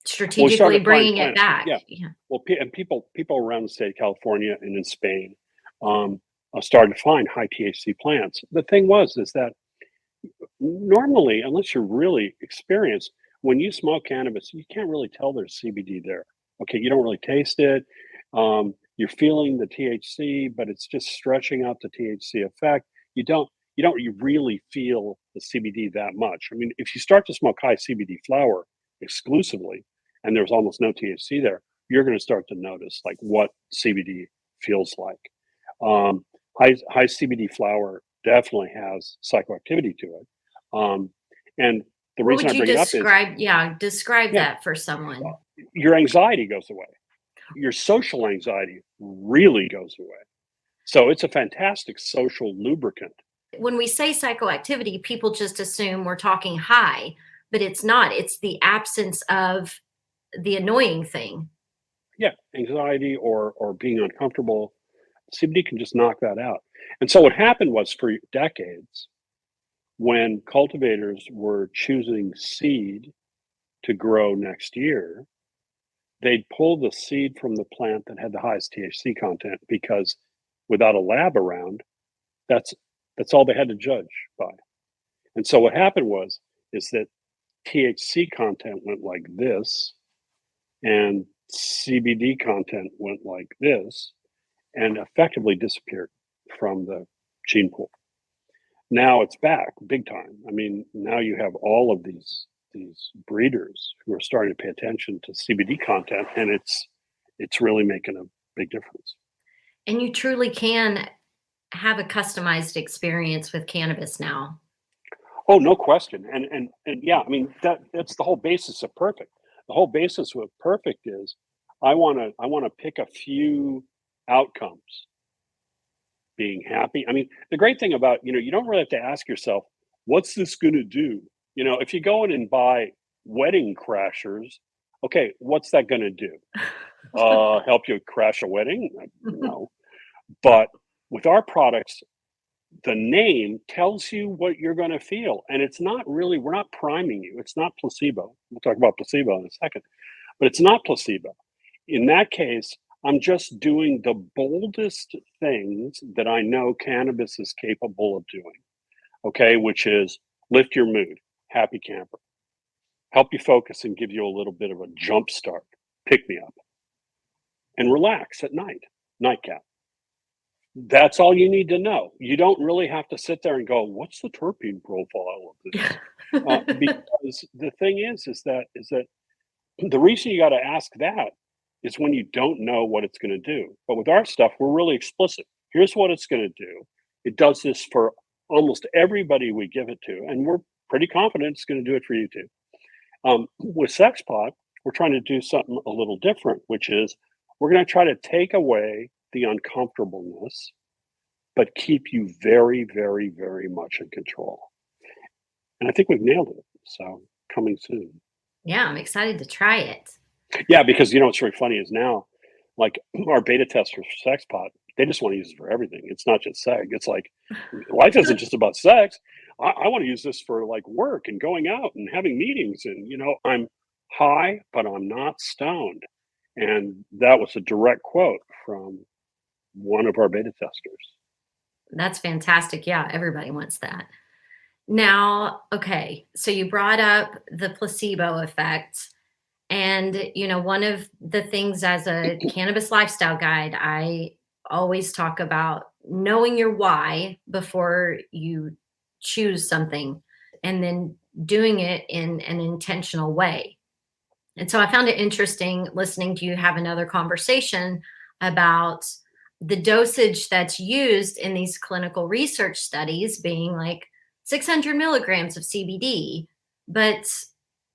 strategically bringing it back. Yeah. Well, and people around the state of California and in Spain started to find high THC plants. The thing is that normally, unless you're really experienced, when you smoke cannabis, you can't really tell there's CBD there. Okay, you don't really taste it. You're feeling the THC, but it's just stretching out the THC effect. You don't really feel the CBD that much. I mean, if you start to smoke high CBD flower exclusively, and there's almost no THC there, you're going to start to notice like what CBD feels like. High CBD flower definitely has psychoactivity to it. And the reason I bring it up is describe that for someone. Your anxiety goes away. Your social anxiety really goes away. So it's a fantastic social lubricant. When we say psychoactivity, people just assume we're talking high, but it's not. It's the absence of the annoying thing. Yeah, anxiety or being uncomfortable. CBD can just knock that out. And so what happened was for decades, when cultivators were choosing seed to grow next year, they'd pull the seed from the plant that had the highest THC content because without a lab around, that's all they had to judge by. And so what happened is that THC content went like this and CBD content went like this. and effectively disappeared from the gene pool. Now it's back big time. I mean, now you have all of these breeders who are starting to pay attention to CBD content, and it's really making a big difference. And you truly can have a customized experience with cannabis now. Oh, no question. And yeah, I mean that's the whole basis of Perfect. The whole basis with Perfect is I wanna pick a few outcomes. Being happy. I mean, the great thing about, you don't really have to ask yourself, what's this gonna do? If you go in and buy wedding crashers, okay, what's that gonna do? Help you crash a wedding? No. But with our products, the name tells you what you're gonna feel. And it's not really, we're not priming you. It's not placebo. We'll talk about placebo in a second, but it's not placebo. In that case, I'm just doing the boldest things that I know cannabis is capable of doing. Okay, which is lift your mood, happy camper, help you focus and give you a little bit of a jump start, pick me up, and relax at night, nightcap. That's all you need to know. You don't really have to sit there and go, what's the terpene profile of this? Because the thing is that the reason you got to ask that is when you don't know what it's going to do. But with our stuff, we're really explicit. Here's what it's going to do. It does this for almost everybody we give it to, and we're pretty confident it's going to do it for you too. With SexPot, we're trying to do something a little different, which is we're going to try to take away the uncomfortableness, but keep you very, very, very much in control. And I think we've nailed it. So coming soon. Yeah, I'm excited to try it. Yeah, because what's really funny is now, like our beta testers for SexPot, they just want to use it for everything. It's not just sex. It's like life isn't just about sex. I want to use this for like work and going out and having meetings. And I'm high, but I'm not stoned. And that was a direct quote from one of our beta testers. That's fantastic. Yeah, everybody wants that. Now, okay, so you brought up the placebo effect. And, one of the things as a cannabis lifestyle guide, I always talk about knowing your why before you choose something and then doing it in an intentional way. And so I found it interesting listening to you have another conversation about the dosage that's used in these clinical research studies being like 600 milligrams of CBD, but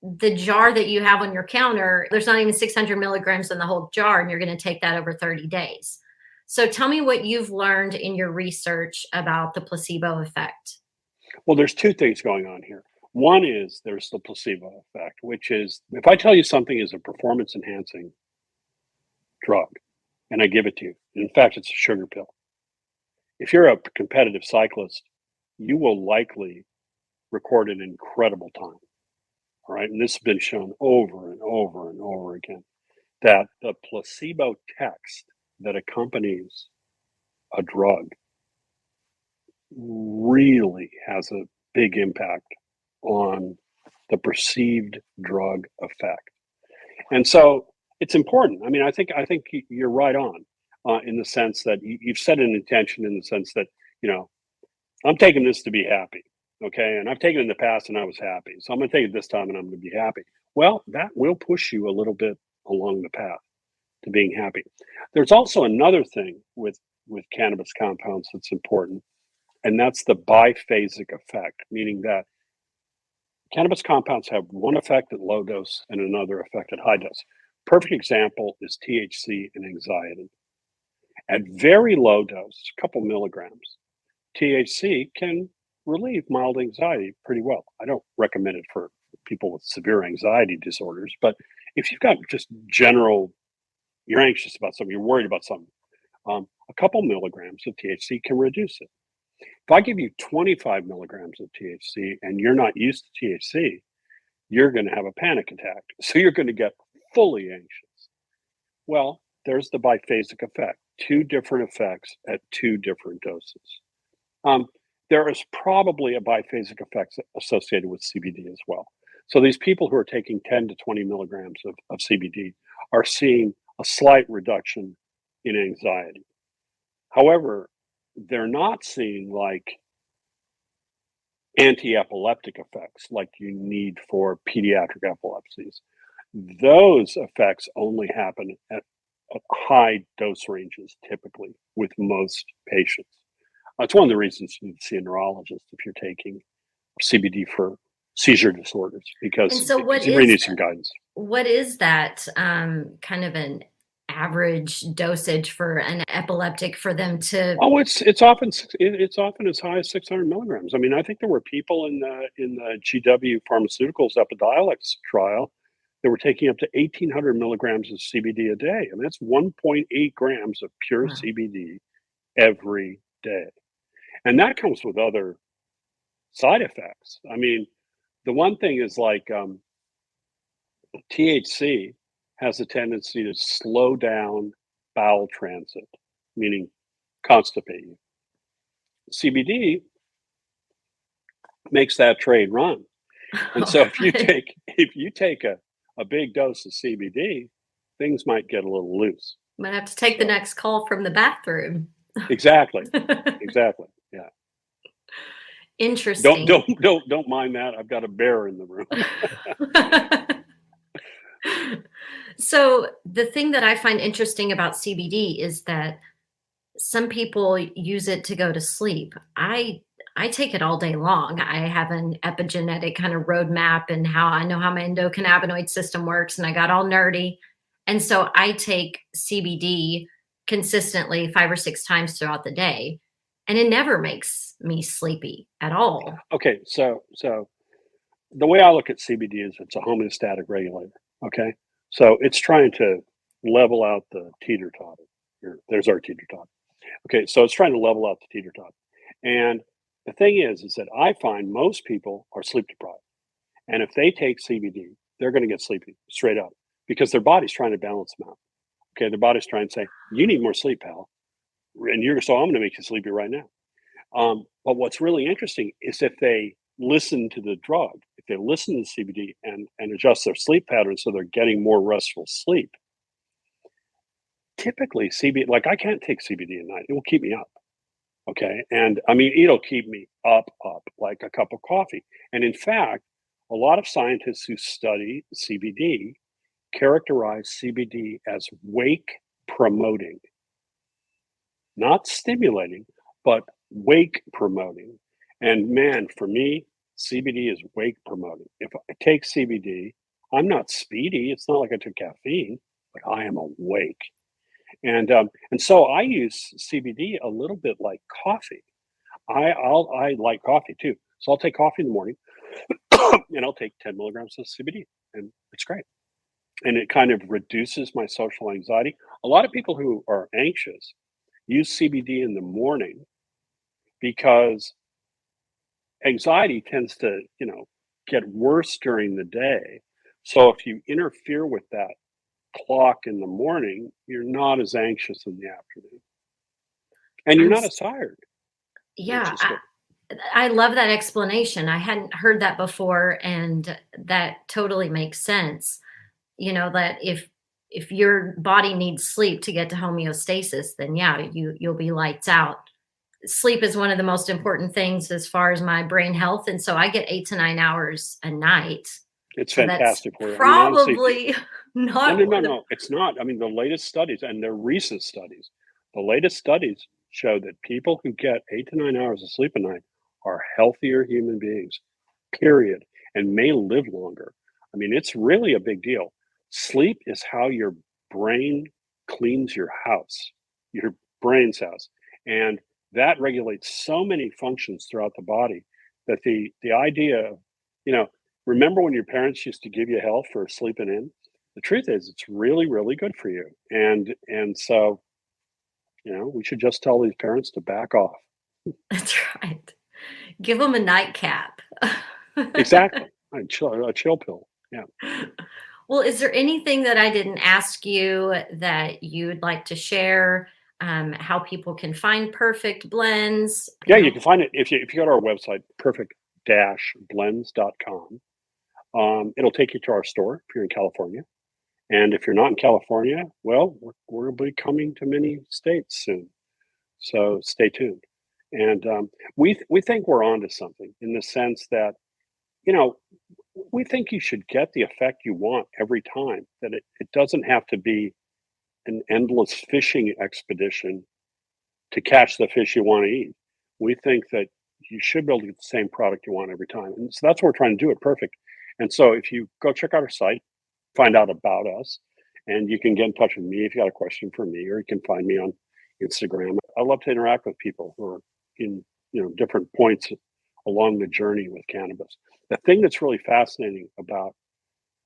the jar that you have on your counter, there's not even 600 milligrams in the whole jar, and you're going to take that over 30 days. So tell me what you've learned in your research about the placebo effect. Well, there's two things going on here. One is there's the placebo effect, which is if I tell you something is a performance enhancing drug and I give it to you, in fact, it's a sugar pill. If you're a competitive cyclist, you will likely record an incredible time. All right. And this has been shown over and over and over again that the placebo text that accompanies a drug really has a big impact on the perceived drug effect. And so it's important. I mean, I think you're right on in the sense that you've set an intention in the sense that, I'm taking this to be happy. Okay. And I've taken it in the past and I was happy. So I'm going to take it this time and I'm going to be happy. Well, that will push you a little bit along the path to being happy. There's also another thing with cannabis compounds that's important, and that's the biphasic effect, meaning that cannabis compounds have one effect at low dose and another effect at high dose. Perfect example is THC and anxiety. At very low dose, a couple milligrams, THC can relieve mild anxiety pretty well. I don't recommend it for people with severe anxiety disorders, but if you've got just general, you're anxious about something, you're worried about something, a couple milligrams of THC can reduce it. If I give you 25 milligrams of THC and you're not used to THC, you're going to have a panic attack. So you're going to get fully anxious. Well, there's the biphasic effect, two different effects at two different doses. There is probably a biphasic effect associated with CBD as well. So these people who are taking 10 to 20 milligrams of CBD are seeing a slight reduction in anxiety. However, they're not seeing like anti-epileptic effects like you need for pediatric epilepsies. Those effects only happen at high dose ranges typically with most patients. That's one of the reasons you see a neurologist if you're taking CBD for seizure disorders, And because so you really need some guidance. what is that kind of an average dosage for an epileptic for them to? Oh, it's often it's often as high as 600 milligrams. I mean, I think there were people in the GW Pharmaceuticals Epidiolex trial that were taking up to 1,800 milligrams of CBD a day. I mean, that's 1.8 grams of pure Wow. CBD every day, and that comes with other side effects. I mean, the one thing is like THC has a tendency to slow down bowel transit, meaning constipate you. CBD makes that trade run. And so if you take a big dose of CBD, things might get a little loose. Might have to take the next call from the bathroom. Exactly. Exactly. Yeah. Interesting. Don't mind that. I've got a bear in the room. So the thing that I find interesting about CBD is that some people use it to go to sleep. I take it all day long. I have an epigenetic kind of roadmap and how I know how my endocannabinoid system works, and I got all nerdy. And so I take CBD consistently 5 or 6 times throughout the day, and it never makes me sleepy at all. Okay, so the way I look at CBD is it's a homeostatic regulator. Okay, so it's trying to level out the teeter totter. There's our teeter totter. Okay, so it's trying to level out the teeter totter. And the thing is that I find most people are sleep deprived. And if they take CBD, they're going to get sleepy straight up because their body's trying to balance them out. Okay, their body's trying to say, you need more sleep, pal. And so I'm going to make you sleepy right now. But what's really interesting is if they listen to the drug, if they listen to CBD and adjust their sleep patterns so they're getting more restful sleep, typically CBD, like I can't take CBD at night. It will keep me up. Okay. And I mean, it'll keep me up like a cup of coffee. And in fact, a lot of scientists who study CBD characterize CBD as wake promoting, not stimulating, but wake promoting. And man, for me, CBD is wake promoting. If I take CBD, I'm not speedy. It's not like I took caffeine, but I am awake. And so I use CBD a little bit like coffee. I like coffee too. So I'll take coffee in the morning and I'll take 10 milligrams of CBD and it's great. And it kind of reduces my social anxiety. A lot of people who are anxious use CBD in the morning because anxiety tends to, get worse during the day. So if you interfere with that clock in the morning, you're not as anxious in the afternoon. And you're I'm not s- as tired, which yeah, is good. I love that explanation. I hadn't heard that before, and that totally makes sense. That if your body needs sleep to get to homeostasis, then yeah, you'll be lights out. Sleep is one of the most important things as far as my brain health, and so I get 8 to 9 hours a night. It's So that's fantastic for you. I mean, honestly, probably no, not no, no, one of. no. It's not. I mean, the latest studies and they're recent studies, the latest studies show that people who get 8 to 9 hours of sleep a night are healthier human beings, period, and may live longer. I mean, it's really a big deal. Sleep is how your brain cleans your house, your brain's house. And that regulates so many functions throughout the body that the idea of, you know, remember when your parents used to give you health for sleeping in? The truth is it's really, really good for you. And so, we should just tell these parents to back off. That's right. Give them a nightcap. Exactly. A chill pill. Yeah. Well, is there anything that I didn't ask you that you'd like to share? How people can find perfect blends? Yeah, you can find it if you go to our website, perfect-blends.com. It'll take you to our store if you're in California. And if you're not in California, well, we'll be coming to many states soon. So stay tuned. And we think we're onto something in the sense that, we think you should get the effect you want every time, that it doesn't have to be an endless fishing expedition to catch the fish you want to eat. We think that you should be able to get the same product you want every time. And so that's what we're trying to do at Perfect. And so if you go check out our site, find out about us, and you can get in touch with me if you got a question for me, or you can find me on Instagram. I love to interact with people who are in different points along the journey with cannabis. The thing that's really fascinating about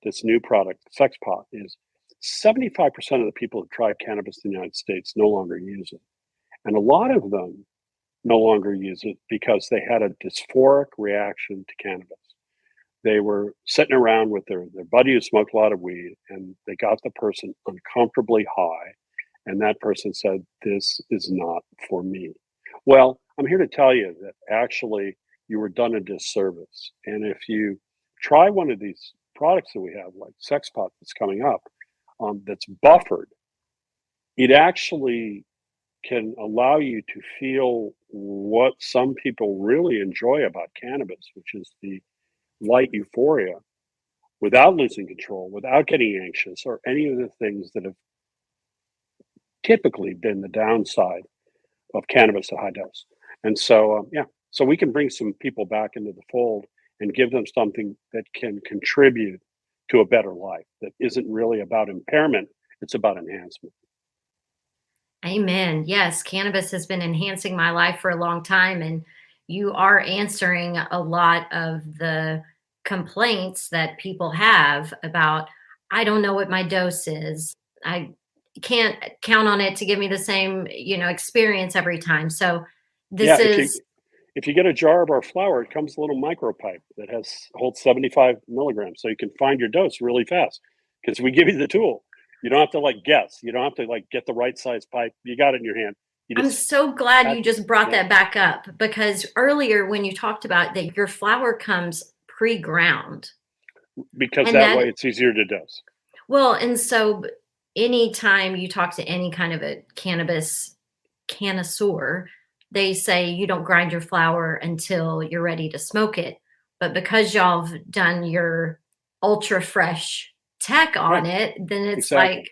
this new product, Sex Pot, is 75% of the people who try cannabis in the United States no longer use it. And a lot of them no longer use it because they had a dysphoric reaction to cannabis. They were sitting around with their buddy who smoked a lot of weed, and they got the person uncomfortably high, and that person said, "This is not for me." Well, I'm here to tell you that actually you were done a disservice. And if you try one of these products that we have, like Sex Pot that's coming up, that's buffered, it actually can allow you to feel what some people really enjoy about cannabis, which is the light euphoria, without losing control, without getting anxious, or any of the things that have typically been the downside of cannabis at high dose. And so, so we can bring some people back into the fold and give them something that can contribute to a better life, that isn't really about impairment, it's about enhancement. Amen. Yes, cannabis has been enhancing my life for a long time, and you are answering a lot of the complaints that people have about, I don't know what my dose is. I can't count on it to give me the same, experience every time. So this is... If you get a jar of our flower, it comes a little micro pipe that holds 75 milligrams, so you can find your dose really fast because we give you the tool. You don't have to guess. You don't have to get the right size pipe. You got it in your hand. I'm so glad you just brought that back up, because earlier when you talked about that your flower comes pre-ground. Because that way it's easier to dose. Well, and so anytime you talk to any kind of a cannabis connoisseur, they say you don't grind your flower until you're ready to smoke it. But because y'all have done your ultra fresh tech on it, then it's like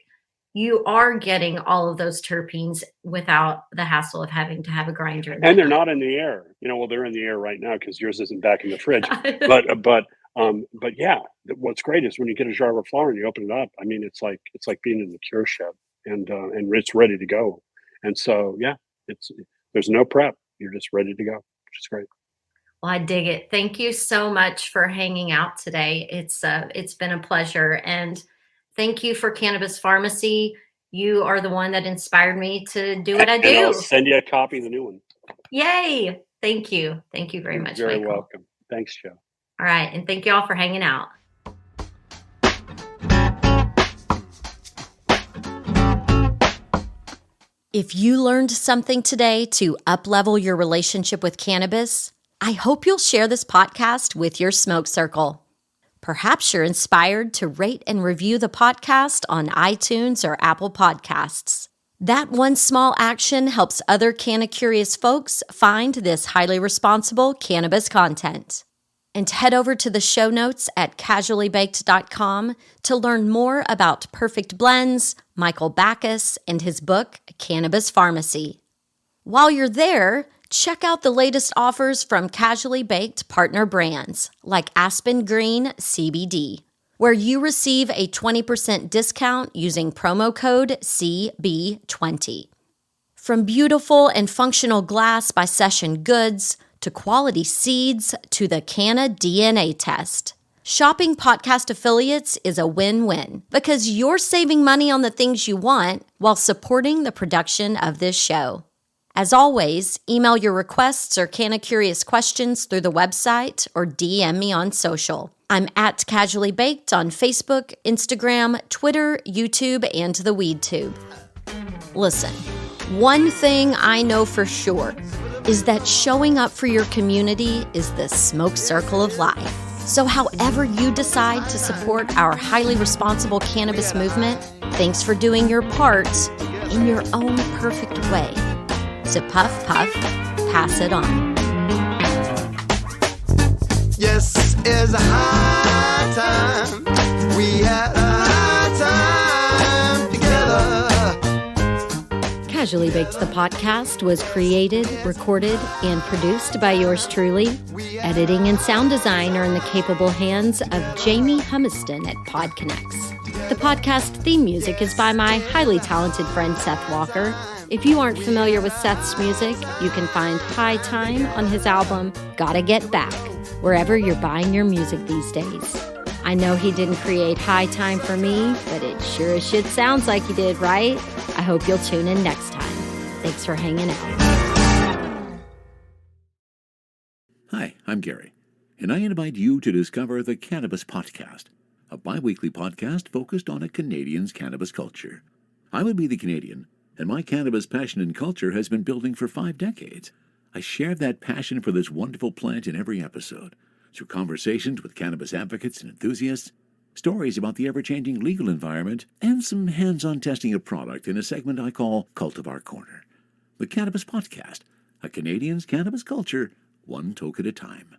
you are getting all of those terpenes without the hassle of having to have a grinder. And they're not in the air. Well, they're in the air right now because yours isn't back in the fridge. But yeah, what's great is when you get a jar of flower and you open it up, I mean, it's like being in the cure shed, and it's ready to go. And so, there's no prep. You're just ready to go, which is great. Well, I dig it. Thank you so much for hanging out today. It's been a pleasure. And thank you for Cannabis Pharmacy. You are the one that inspired me to do what I do. And I'll send you a copy of the new one. Yay. Thank you. Thank you very much, You're very Michael. welcome. Thanks, Joe. All right. And thank you all for hanging out. If you learned something today to up-level your relationship with cannabis, I hope you'll share this podcast with your smoke circle. Perhaps you're inspired to rate and review the podcast on iTunes or Apple Podcasts. That one small action helps other canna-curious folks find this highly responsible cannabis content. And head over to the show notes at casuallybaked.com to learn more about Perfect Blends, Michael Backus, and his book, Cannabis Pharmacy. While you're there, check out the latest offers from Casually Baked partner brands like Aspen Green CBD, where you receive a 20% discount using promo code CB20. From beautiful and functional glass by Session Goods to quality seeds to the Canna DNA test, shopping Potcast affiliates is a win-win because you're saving money on the things you want while supporting the production of this show. As always, email your requests or canna-curious questions through the website or DM me on social. I'm at Casually Baked on Facebook, Instagram, Twitter, YouTube, and the WeedTube. Listen, one thing I know for sure is that showing up for your community is the smoke circle of life. So however you decide to support our highly responsible cannabis movement, thanks for doing your part in your own perfect way. So puff, puff, pass it on. Yes, it's a high time. We had a high time together. Casually Baked the Potcast was created, recorded, and produced by yours truly. Editing and sound design are in the capable hands of Jamie Humiston at PodConnects. The podcast theme music is by my highly talented friend Seth Walker. If you aren't familiar with Seth's music, you can find High Time on his album Gotta Get Back, wherever you're buying your music these days. I know he didn't create High Time for me, but it sure as shit sounds like he did, right? I hope you'll tune in next time. Thanks for hanging out. Hi, I'm Gary, and I invite you to discover the Cannabis Potcast, a bi-weekly podcast focused on a Canadian's cannabis culture. I would be the Canadian, and my cannabis passion and culture has been building for 5 decades. I share that passion for this wonderful plant in every episode, through conversations with cannabis advocates and enthusiasts, stories about the ever-changing legal environment, and some hands-on testing of product in a segment I call Cultivar Corner. The Cannabis Podcast, a Canadian's cannabis culture, one toke at a time.